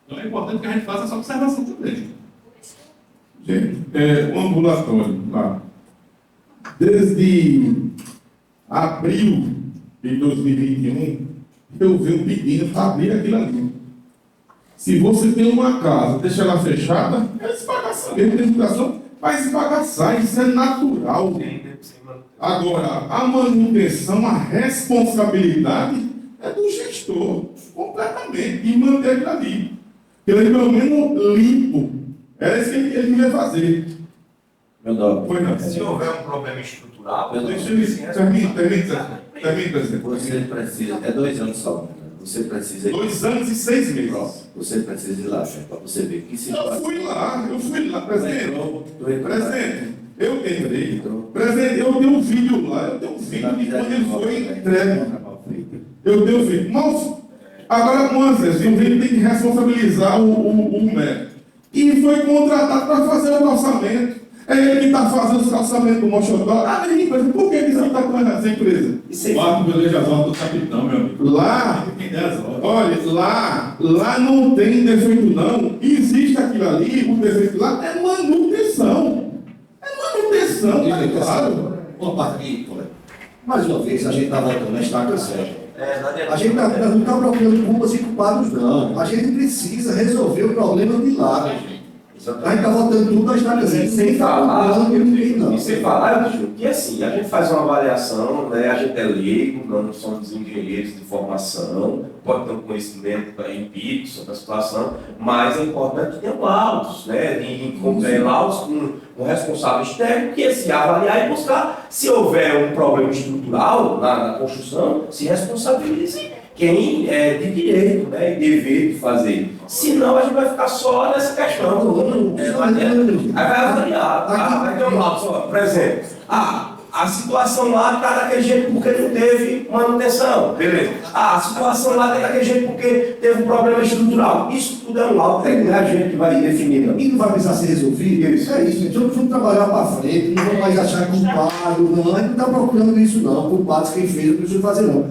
Então é importante que a gente faça essa observação também. Gente, o ambulatório lá, desde abril de 2021, eu venho pedindo para abrir aquilo ali. Se você tem uma casa, deixa ela fechada, é esbagaçar. Mesmo tem educação, vai esbagaçar, isso é natural. Agora, a manutenção, a responsabilidade é do gestor, completamente, e manter aquilo ali. Porque ele, pelo menos, limpo. Era isso que ele devia fazer. Meu nome. Se houver um problema estrutural, Deixa ele. Termina, presidente. Você precisa, 2 anos só. Você precisa. 2 anos e 6 meses. Você precisa ir lá, para você ver que situação. Eu fui lá, presidente. Presidente, eu entrei. Presidente, eu tenho um vídeo lá, de quando ele foi entregue. Eu tenho vídeo. Mas, agora, Moisés, o vídeo tem que responsabilizar o médico. E foi contratado para fazer o calçamento. É ele que está fazendo os calçamentos do Mochotó. Empresa, por que ele está com essa empresa? O ato velejador do capitão, meu amigo. Lá, olha, lá não tem defeito não. Existe aquilo ali, o defeito lá é manutenção. É manutenção, tá claro. uma parte aqui, colega. Mais uma vez, a gente está voltando a estaca zero. A gente não está procurando culpas e culpados, não. A gente precisa resolver o problema de lá, gente. A gente está voltando tudo a estaca zero. Sem falar, ninguém, não. e sem falar, Ju, que assim, a gente faz uma avaliação, né, a gente é leigo, não somos engenheiros de formação, pode ter um conhecimento empírico sobre a situação, mas é importante que tenha laudos, né, laudos com responsáveis técnicos, que assim, avaliar e buscar, se houver um problema estrutural na construção, se responsabilize quem é de direito, né, e dever de fazer. Senão a gente vai ficar só nessa questão. Aí vai avaliar, vai ter um laudo só, por exemplo. A situação lá está daquele jeito porque não teve manutenção, beleza. A situação lá está daquele jeito porque teve um problema estrutural. Isso tudo é um laudo técnico, a gente vai definir. E não vai precisar ser resolvido? Isso é isso, gente. Vamos trabalhar para frente, não vamos mais achar culpado, não. A gente não está procurando isso, não. Culpados quem fez, não precisa fazer, não.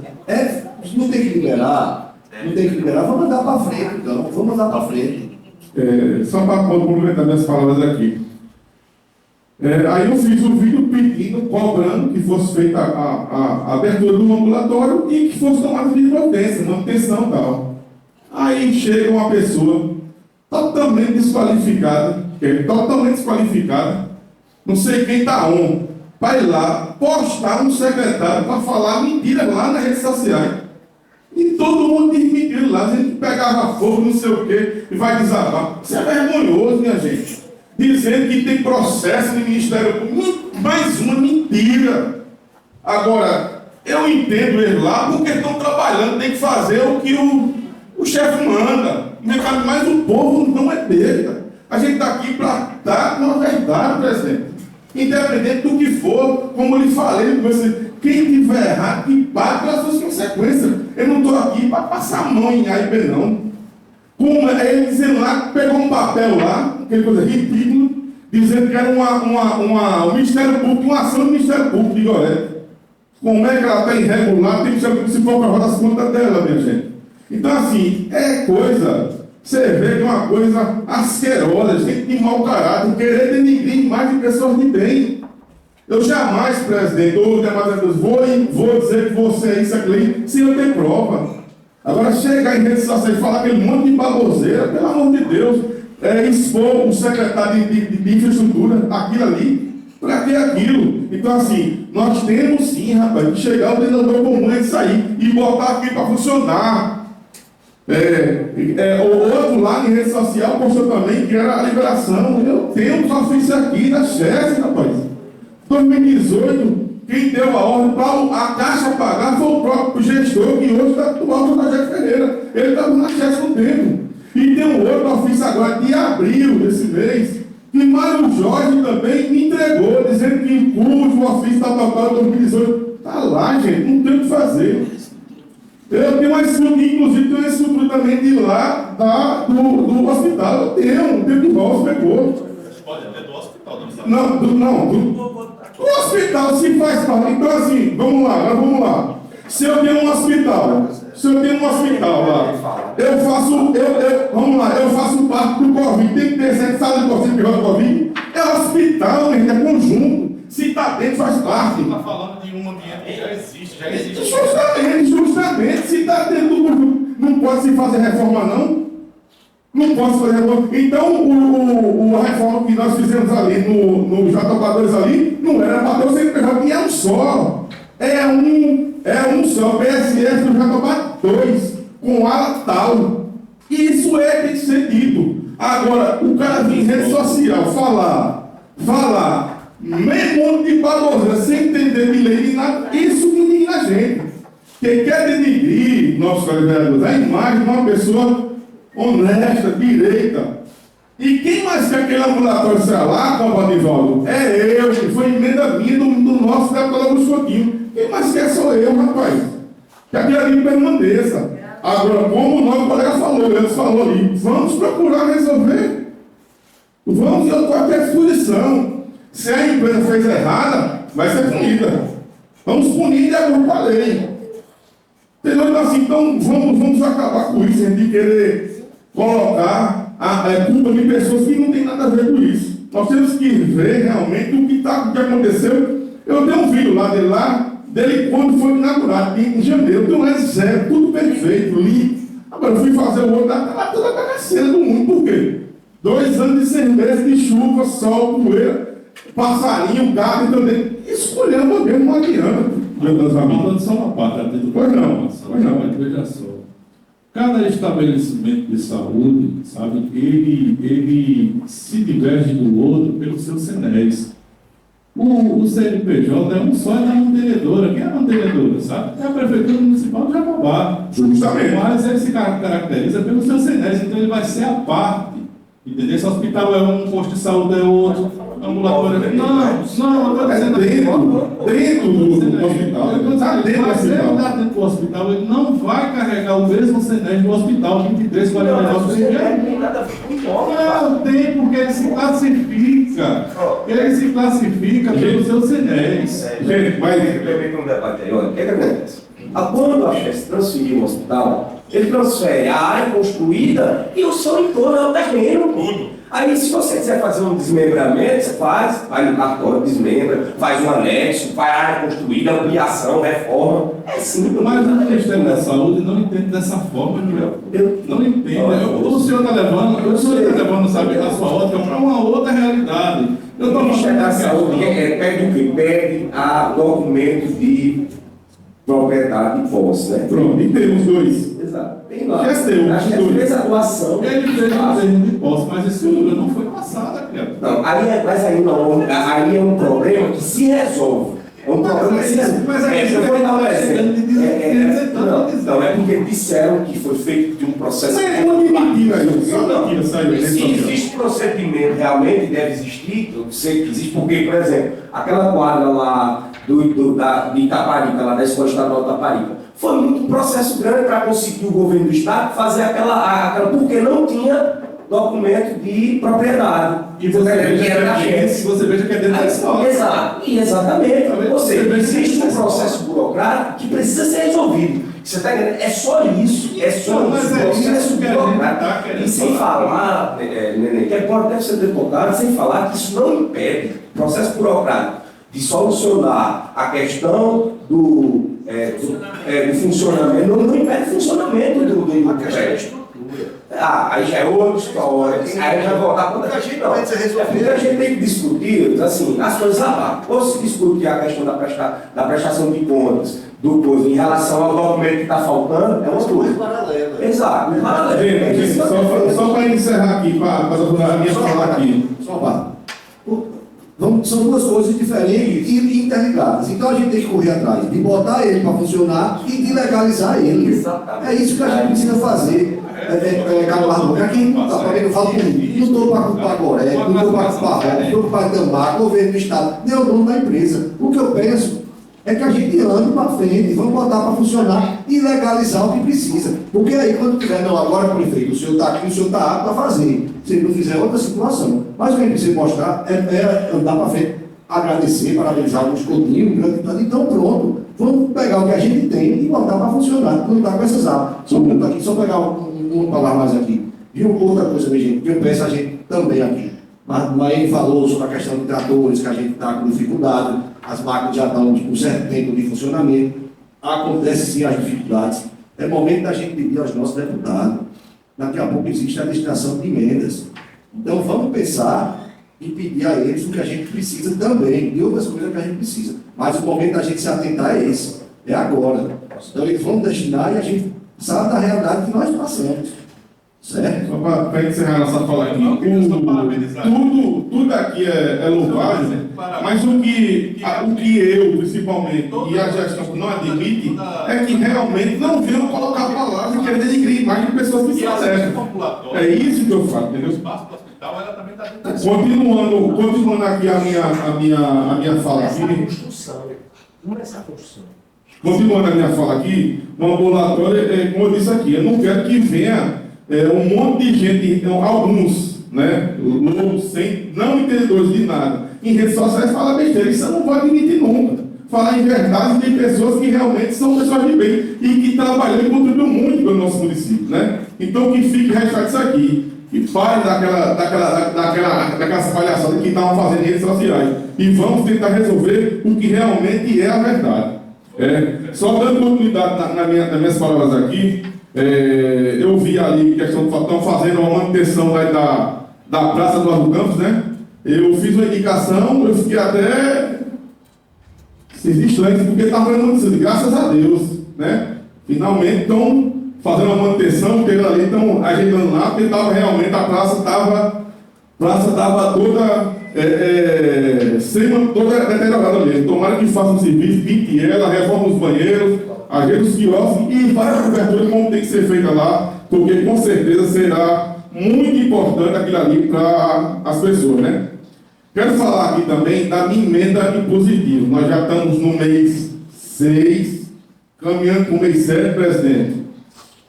Não tem que liberar, vamos andar para frente, então. Vamos andar para frente. Só para complementar minhas palavras aqui. Aí eu fiz um vídeo pedindo, cobrando que fosse feita a abertura do ambulatório e que fosse tomada de providência, manutenção e tal. Aí chega uma pessoa totalmente desqualificada, não sei quem está vai lá postar um secretário para falar mentira lá nas redes sociais. E todo mundo diz mentira lá, a gente pegava fogo, não sei o quê, e vai desabar. Isso é vergonhoso, minha gente. Dizendo que tem processo no Ministério Público, mais uma mentira. Agora, eu entendo eles lá porque estão trabalhando, tem que fazer o que o chefe manda. Mas o povo não é besta. A gente está aqui para dar uma verdade, presidente. Independente do que for, como eu lhe falei, quem tiver errado, que pague pelas suas consequências. Eu não estou aqui para passar a mão em A e B, não. Como ele dizendo lá, pegou um papel lá, aquela coisa ridícula, dizendo que era o Ministério Público, uma ação do Ministério Público de Gorete. Como é que ela está irregular, tem que ser se for para rodar as contas dela, minha gente. Então, assim, você vê que é uma coisa asquerosa, gente de mau caráter, querer denigrir mais de pessoas de bem. Eu jamais, presidente, ou demais vou dizer que você é isso, aquilo, sem eu ter prova. Agora, chegar em rede social e falar aquele monte de baboseira, pelo amor de Deus, expor o secretário de infraestrutura, aquilo ali, para que aquilo? Então, assim, nós temos sim, rapaz, que chegar o denominador comum e sair e botar aqui para funcionar. O outro lá em rede social postou também que era a liberação. Eu tenho os ofícios aqui da chefe, rapaz. 2018, quem deu a ordem para a Caixa pagar foi o próprio gestor, que hoje está atual do Projeto Ferreira. Ele estava na chefe no tempo. E tem um outro ofício agora de abril desse mês, que Mário Jorge também me entregou, dizendo que cujo ofício está tocado em 2018. Está lá, gente, não tem o que fazer. Eu tenho uma estrutura, inclusive tem uma estrutura também de lá do hospital. Eu tenho de volta, pegou. Pode ter do hospital, do hospital se faz parte. Então, assim, vamos lá. Se eu tenho um hospital lá, eu faço parte do Covid, tem que ter sempre sala de Covid, do Covid. É hospital, gente, é conjunto. Se está dentro, faz parte. Está falando de um ambiente que já existe. Justamente, se está dentro do conjunto, não pode se fazer reforma, não. Não posso fazer reforma. Então, a reforma que nós fizemos ali no Jatobá 2 ali, não era para ter o secretário, que é um só. É um só, PSF do Jatobá 2, com ala tal. Isso tem que ser dito. Agora, o cara vir em rede social falar meio monte de baboseira, sem entender de lei de nada, isso que indigna a gente. Quem quer denigrir, nossos colegas vereadores, a imagem de uma pessoa honesta, direita. E quem mais quer aquele ambulatório será lá, Copa de Valdo? É eu, que foi emenda minha do nosso deputado Augusto Coutinho. Quem mais quer sou eu, rapaz. Que aquilo ali permaneça. Agora, como o nosso colega eles falou ali, vamos procurar resolver. Vamos, eu estou aqui à disposição. Se a empresa fez errada, vai ser punida. Vamos punir de acordo com a lei. Então, vamos acabar com isso, de querer colocar a culpa de pessoas que não tem nada a ver com isso. Nós temos que ver realmente o que aconteceu Eu tenho um vídeo lá dele quando foi inaugurado, em janeiro, tem um R0, tudo perfeito, limpo. Agora eu fui fazer o outro, estava toda a bagaceira do mundo, por quê? 2 anos de 6 meses de chuva, sol, poeira, passarinho, gato, entendeu? Escolhendo mesmo, não adianta. Meus amigos. Falando só uma parte, Pois não, pois não. mas veja só. Cada estabelecimento de saúde, sabe, ele se diverge do outro pelo seu CNES. O CNPJ é um só, é da mantenedora. Quem é a mantenedora, sabe? É a Prefeitura Municipal de Jatobá. Justamente. Mas ele se caracteriza pelo seu CNES, então ele vai ser a parte. Entendeu? Esse hospital é um, posto de saúde é outro, ambulatório é não, eu estou dizendo dentro do hospital. Está dentro do hospital. Ele está dentro do hospital, ele não vai carregar o mesmo CNES do hospital 23, 49, Não tem nada a ver com imóvel. não, tem, porque ele se classifica. Ele se classifica pelo seu CNES. Gente, mas Complementa um debate aí, olha, o que acontece? Quando a Chess transferiu o hospital, ele transfere a área construída e o seu entorno é o terreno. Tudo. Aí, se você quiser fazer um desmembramento, você faz, vai no cartório, desmembra, faz um anexo, faz a área construída, ampliação, reforma. É simples. Mas o Ministério da Saúde não entende dessa forma, não entende. O senhor está levando, sabe, a sua ótica para uma outra realidade. Eu O estou Ministério da falando Saúde pede o quê? Pede a documento de propriedade de posse, né? pronto, e temos 2. Exato. Tem lá. Já deu, Acho que dois. fez a doação. ele fez um termo de posse, mas esse número não foi passado, criatura. Não, mas aí não, aí é um problema que se resolve. É um problema que se resolve. Eu vou dar um exemplo. Não, é porque disseram que foi feito de um processo. É uma mentira aí, só Não, mentira saiu se desse hospital. existe procedimento, realmente deve existir, eu sei que existe, porque, por exemplo, aquela quadra lá de Itaparica, lá da Escola Estadual de Itaparica, foi um processo grande para conseguir o governo do Estado fazer aquela porque não tinha documento de propriedade. E você veja que era da Chess. você veja que é dentro da escola. Exato, exatamente. Ou seja, existe um processo burocrático que precisa ser resolvido. Você está entendendo? É só isso. É só Não, mas isso. é Processo isso que a gente burocrático. tá querendo E sem falar, Nenê, que deve ser deputado, sem falar que isso não impede o processo burocrático de solucionar a questão do funcionamento, não impede o funcionamento do prédio. Aí já é outra história, aí já vai voltar para outra gente, não. É porque a gente tem que discutir, assim, as coisas lá. Ou se discutir a questão da prestação de contas, do coisa, em relação ao documento que está faltando, é uma coisa. Exato, paralelo. Gente, só para encerrar aqui, para a minha fala aqui. Só uma. São duas coisas diferentes e interligadas. Então a gente tem que correr atrás de botar ele para funcionar e de legalizar ele. Exatamente. É isso que a gente precisa fazer. Carlos, aqui eu falo comigo, não estou para culpar a Goré, não estou para culpar a Roca, não estou para Gambá, governo do Estado, nem o dono da empresa. O que eu penso é que a gente ande para frente, vamos botar para funcionar e legalizar o que precisa. Porque aí, quando tiver, não, agora, prefeito, o senhor está aqui, o senhor está apto a fazer. Se ele não fizer outra situação. Mas o que a gente precisa mostrar é andar para frente, agradecer, parabenizar alguns continhos, então pronto. Vamos pegar o que a gente tem e botar para funcionar. Não está com essas áreas. Só um aqui, só pegar uma palavra mais aqui. E outra coisa, minha gente, que eu peço a gente também aqui. Mas ele falou sobre a questão de tratores, que a gente está com dificuldade, as máquinas já estão com um certo tempo de funcionamento. Acontece sim as dificuldades. É momento da gente pedir aos nossos deputados. Daqui a pouco existe a destinação de emendas. Então vamos pensar e pedir a eles o que a gente precisa também, e outras coisas que a gente precisa. Mas o momento da gente se atentar é esse, é agora. Então eles vão destinar e a gente sabe da realidade que nós passamos. Certo? Só para encerrar nossa fala aqui, tudo aqui é louvável, mas o que eu, principalmente, e a gestão não admite, é que realmente não venham colocar palavras e querer denigrir mais de pessoas que se acertam. É isso que eu falo, entendeu? Continuando aqui a minha fala aqui. Continuando a minha fala aqui, no ambulatório, como eu disse aqui, eu não quero que venha um monte de gente, então, alguns, né, sem, não entendedores de nada, em redes sociais fala besteira, isso eu não vou admitir nunca. Falar em verdade de pessoas que realmente são pessoas de bem e que trabalham e contribuem muito pelo nosso município, né? Então que fique registrado isso aqui. que parem daquelas palhaçadas que estavam fazendo em redes sociais. E vamos tentar resolver o que realmente é a verdade. Só dando continuidade nas minhas palavras aqui, eu vi ali que estão fazendo uma manutenção da Praça do Arco Campos, né? Eu fiz uma indicação, eu fiquei até estranho, porque estava fazendo manutenção, graças a Deus, né? Finalmente estão fazendo uma manutenção, porque ali estão ajeitando lá, porque realmente a praça estava toda toda deteriorada mesmo. Tomara que faça um serviço, pinte ela, reforma os banheiros, ajeita os quiosques e faz a cobertura como tem que ser feita lá, porque com certeza será muito importante aquilo ali para as pessoas, né? Quero falar aqui também da minha emenda impositiva. Nós já estamos no mês 6, caminhando para o mês 7, presidente.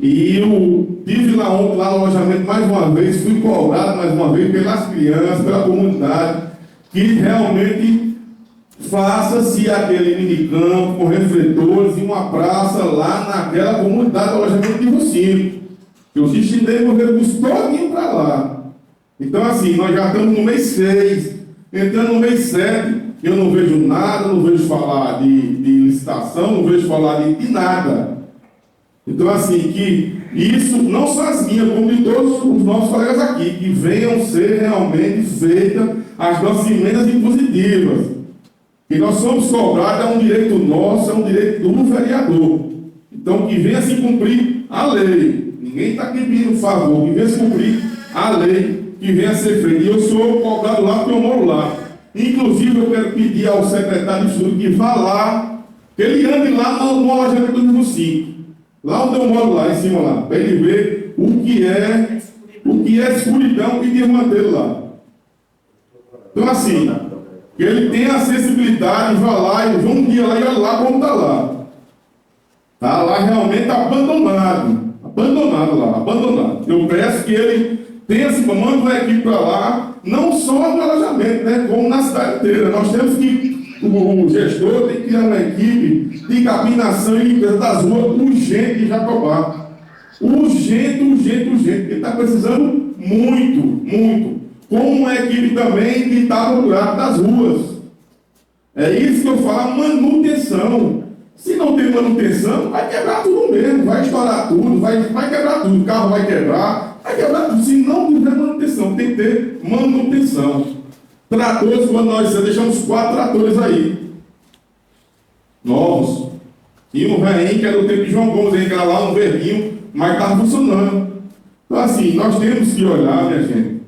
E eu tive lá ontem, lá no alojamento, mais uma vez, fui cobrado mais uma vez pelas crianças, pela comunidade, que realmente faça-se aquele minicampo com refletores e uma praça lá naquela comunidade do alojamento de Rocinho. Eu destinei meu recurso todinho para lá. Então, assim, nós já estamos no mês 6, entrando no mês 7, eu não vejo nada, não vejo falar de licitação, não vejo falar de nada. Então, assim, que isso, não só as minhas, como de todos os nossos colegas aqui, que venham ser realmente feitas as nossas emendas impositivas. Que nós somos cobrados, é um direito nosso, é um direito do vereador. Então, que venha se cumprir a lei. Ninguém está aqui pedindo favor, que venha se cumprir a lei, que venha a ser feita. E eu sou cobrado lá porque eu moro lá. Inclusive, eu quero pedir ao secretário de Estudo que vá lá, que ele ande lá no alojamento do número 5. Lá onde eu moro, lá em cima, lá, para ele ver o que é escuridão e desmantelo lá. Então, assim, que ele tenha a sensibilidade, vá lá e vá um dia lá e olha lá como está lá. Está lá realmente abandonado lá, abandonado. Eu peço que ele tenha esse comando, uma equipe para lá, não só no alojamento, né, como na cidade inteira. Nós temos que, o gestor tem que criar uma equipe de capinação e limpeza das ruas urgente de Jatobá. Urgente, porque está precisando muito. Com uma equipe também de estar no buraco das ruas. É isso que eu falo, manutenção. Se não tem manutenção, vai quebrar tudo mesmo, vai estourar tudo, vai quebrar tudo, o carro vai quebrar tudo. Se não tiver manutenção, tem que ter manutenção. Tratores, quando nós deixamos 4 tratores aí, novos. E um velhinho que era do tempo de João Gomes, que era lá um verdinho, mas estava funcionando. Então, assim, nós temos que olhar, minha gente,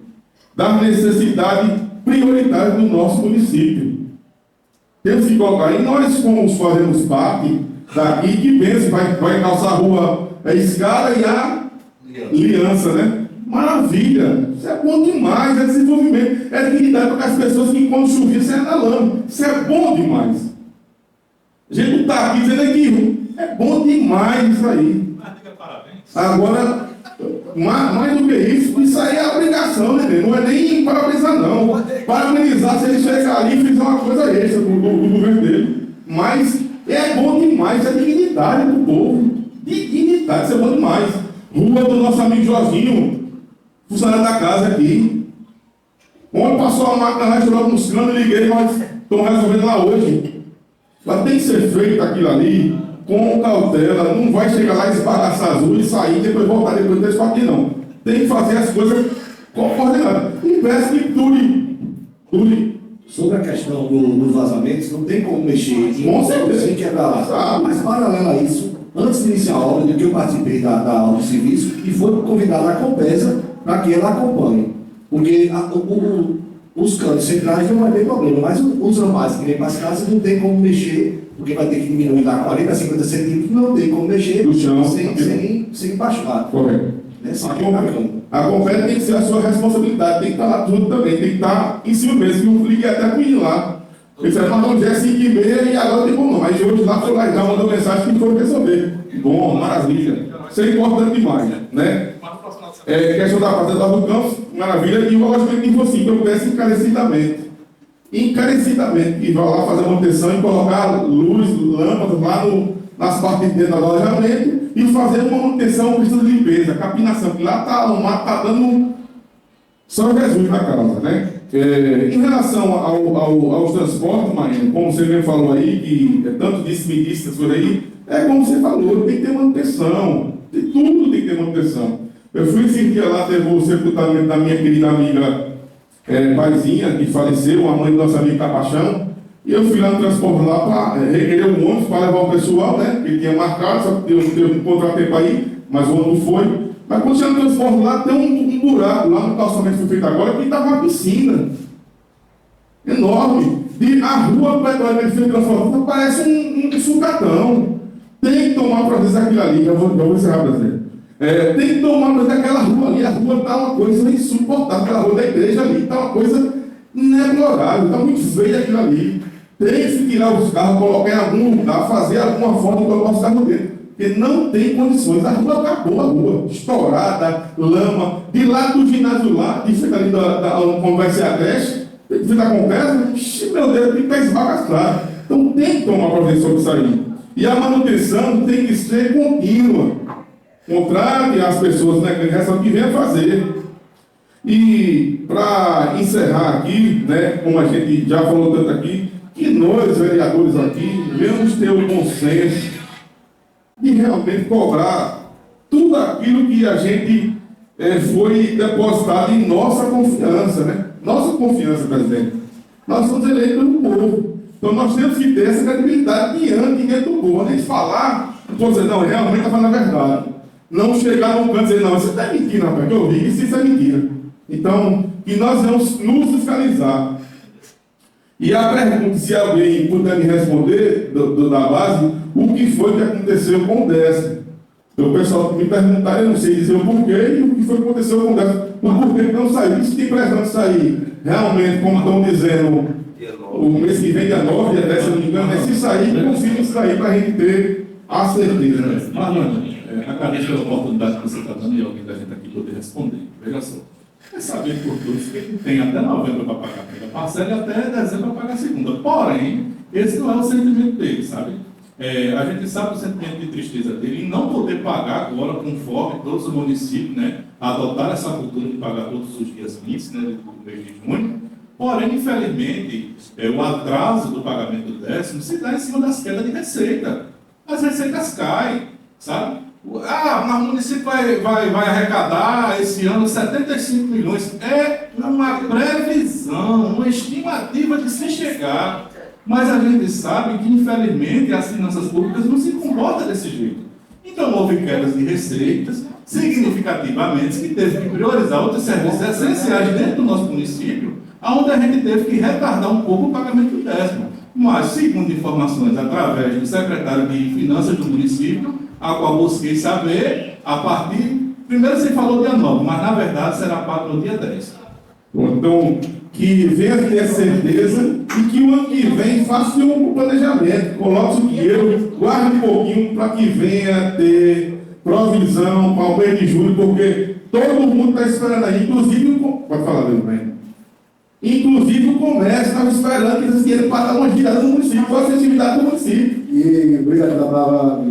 das necessidades prioritárias do nosso município. Temos que colocar, e nós, como fazemos parte daqui, que pensa, vai calçar a rua, a escada e a aliança, né? Maravilha! Isso é bom demais, é desenvolvimento, é dignidade para as pessoas que quando chover saem na lama. Isso é bom demais. A gente não está aqui dizendo que é bom demais isso aí. Agora, mais do que isso aí é obrigação, né? Não é nem parabenizar, não. Parabenizar se ele chegar ali e fizer uma coisa extra do governo dele. Mas é bom demais, é dignidade do povo. Dignidade, isso é bom demais. Rua do nosso amigo Jorginho, funcionário da casa aqui. Ontem passou a máquina lá, jogou nos canos, liguei, mas estão resolvendo lá hoje. Mas tem que ser feito aquilo ali com cautela, não vai chegar lá, esbagaçar as ruas e sair e depois voltar depois desse aqui, não. Tem que fazer as coisas coordenadas. E peço que dure. Sobre a questão dos vazamentos, não tem como mexer Com certeza. sem quebrar lá. Mas, paralelo a isso, antes de iniciar a obra, do que eu participei da obra de serviço e foi convidado a Compesa para que ela acompanhe. Porque os canos centrais não vai ter problema, mas os ramais que vem para as casas não tem como mexer, porque vai ter que diminuir lá 40 a 50 centímetros, não tem como mexer do chão, sem baixar. Correto. Né? A Compesa tem que ser a sua responsabilidade, tem que estar lá tudo também, tem que estar em cima mesmo. Eu liguei até com ele lá. Ele falou, mas hoje é 5h30 e agora tem como não. Mas hoje lá foi lá e mandou mensagem que foi resolver. Bom, maravilha. Isso é importante demais, né? Questão da Praça do Arco Campos, maravilha. E o alojamento de você, que eu peço encarecidamente, que vá lá fazer a manutenção e colocar luz, lâmpadas lá nas partes de dentro do alojamento e fazer uma manutenção, precisa de limpeza, capinação, que lá o mato está dando Só Jesus na causa, né? Em relação aos transportes, Marinho, como você mesmo falou aí, que tanto disse-me disse por aí, é como você falou, tem que ter manutenção, de tudo tem que ter manutenção. Eu fui esse dia lá, teve o sepultamento da minha querida amiga Paizinha, que faleceu, a mãe do nosso amigo Capachão, e eu fui lá no transporte lá para requerer um ônibus para levar o pessoal, né? Que tinha marcado, só que deu um contratempo aí, mas o ônibus foi. Mas quando chega no transporte lá, tem um buraco lá no calçamento que foi feito agora, que estava uma piscina enorme. E a rua do petróleo que foi transformada parece um sucatão. Tem que tomar providência daquilo ali, já vou encerrar, brasileiro. Tem que tomar providência daquela rua ali, a rua está uma coisa insuportável, aquela rua da igreja ali, está uma coisa ineplorável, está muito feia aquilo ali. Tem que se tirar os carros, colocar em algum lugar, fazer alguma forma de colocar os carros dentro. Porque não tem condições. A rua acabou, a rua estourada, lama, de lá do ginásio lá, de frente ali onde vai ser a creche, de frente à conversa, meu Deus, tem que estar esbagaçado. Então tem que tomar providência sobre isso aí. E a manutenção tem que ser contínua. Contrate as pessoas, né, que venham fazer. E para encerrar aqui, né, como a gente já falou tanto aqui, que nós, vereadores aqui, devemos ter o consenso de realmente cobrar tudo aquilo que a gente foi depositado em nossa confiança, né? Nossa confiança, presidente. Nós somos eleitos pelo povo. Então nós temos que ter essa credibilidade diante do povo. A gente falar, não dizer, não, realmente está falando a verdade. Não chegar num canto e dizer, não, isso está mentindo, rapaz, que eu vi, isso é mentira. Então, que nós vamos nos fiscalizar. E a pergunta, se alguém puder me responder, da base, o que foi que aconteceu com o décimo? Então, o pessoal me perguntar, eu não sei dizer o porquê e o que foi que aconteceu com o décimo. O porquê que não saiu. Isso tem pressão de sair. Realmente, como estão dizendo, o mês que vem, dia 9, dia 10, se não me engano, mas se sair, consigo sair para a gente ter a certeza. Marlon, agradeço pela oportunidade que você está dando e alguém da gente aqui poder responder. Veja só. É saber por todos que ele tem até novembro para pagar a primeira parcela e até dezembro para pagar a segunda. Porém, esse não é o sentimento dele, sabe? A gente sabe o sentimento de tristeza dele em não poder pagar agora, conforme todos os municípios, né, adotaram essa cultura de pagar todos os dias 20, né, do mês de junho. Porém, infelizmente, o atraso do pagamento do décimo se dá em cima das quedas de receita. As receitas caem, sabe? Mas o município vai arrecadar esse ano 75 milhões. É uma previsão, uma estimativa de se chegar. Mas a gente sabe que, infelizmente, as finanças públicas não se comportam desse jeito. Então, houve quedas de receitas significativamente que teve que priorizar outros serviços essenciais dentro do nosso município, onde a gente teve que retardar um pouco o pagamento do décimo. Mas, segundo informações através do secretário de Finanças do município, a qual busquei saber, a partir... Primeiro você falou dia 9, mas na verdade será pago no dia 10. Então, que venha ter certeza e que o ano que vem faça um planejamento, coloque o dinheiro, guarde um pouquinho para que venha ter provisão para o mês de julho, porque todo mundo está esperando aí, inclusive pode falar, meu bem. Inclusive o comércio estava esperando que esse dinheiro para dar uma girada no município, qual a sensibilidade do município. E obrigado pela palavra,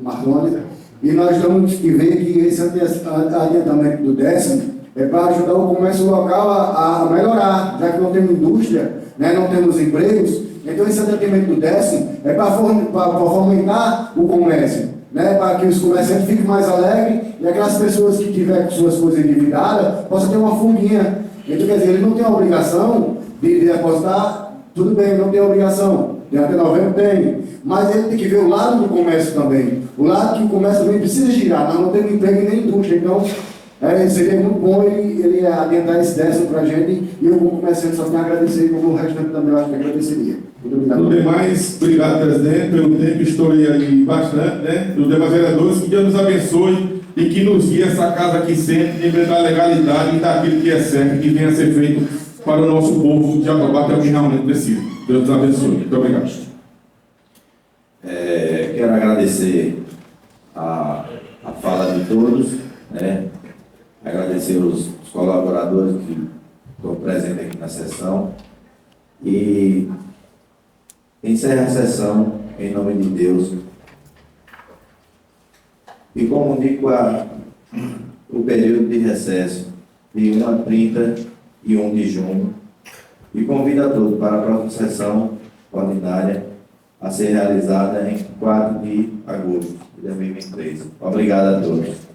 Marlone. E nós estamos que ver que esse adiantamento do décimo é para ajudar o comércio local a melhorar, já que não temos indústria, né, não temos empregos. Então esse adiantamento do décimo é para fomentar o comércio, né, para que os comerciantes fiquem mais alegres e aquelas pessoas que tiverem com suas coisas endividadas possam ter uma funguinha. Então, quer dizer, ele não tem a obrigação de depositar, tudo bem, não tem a obrigação, de até novembro tem, mas ele tem que ver o lado do comércio também, o lado que o comércio também precisa girar, nós não temos emprego nem indústria, então seria muito bom ele adiantar esse décimo para a gente, e eu como comerciante só tenho a agradecer, como o restante também eu acho que agradeceria. Muito obrigado. Tudo demais, obrigado, presidente, pelo tempo, estourei aí bastante, né? Os demais vereadores, que Deus nos abençoe e que nos guie essa casa aqui sempre, de da legalidade e daquilo que é certo e que venha a ser feito para o nosso povo de Jatobá, que é o que realmente precisa. Deus nos abençoe. Muito obrigado. Quero agradecer a fala de todos, né? Agradecer os colaboradores que estão presentes aqui na sessão e encerrar a sessão em nome de Deus e comunico o período de recesso de 1 a 31 de junho, e convido a todos para a próxima sessão ordinária a ser realizada em 4 de agosto de 2023. Obrigado a todos.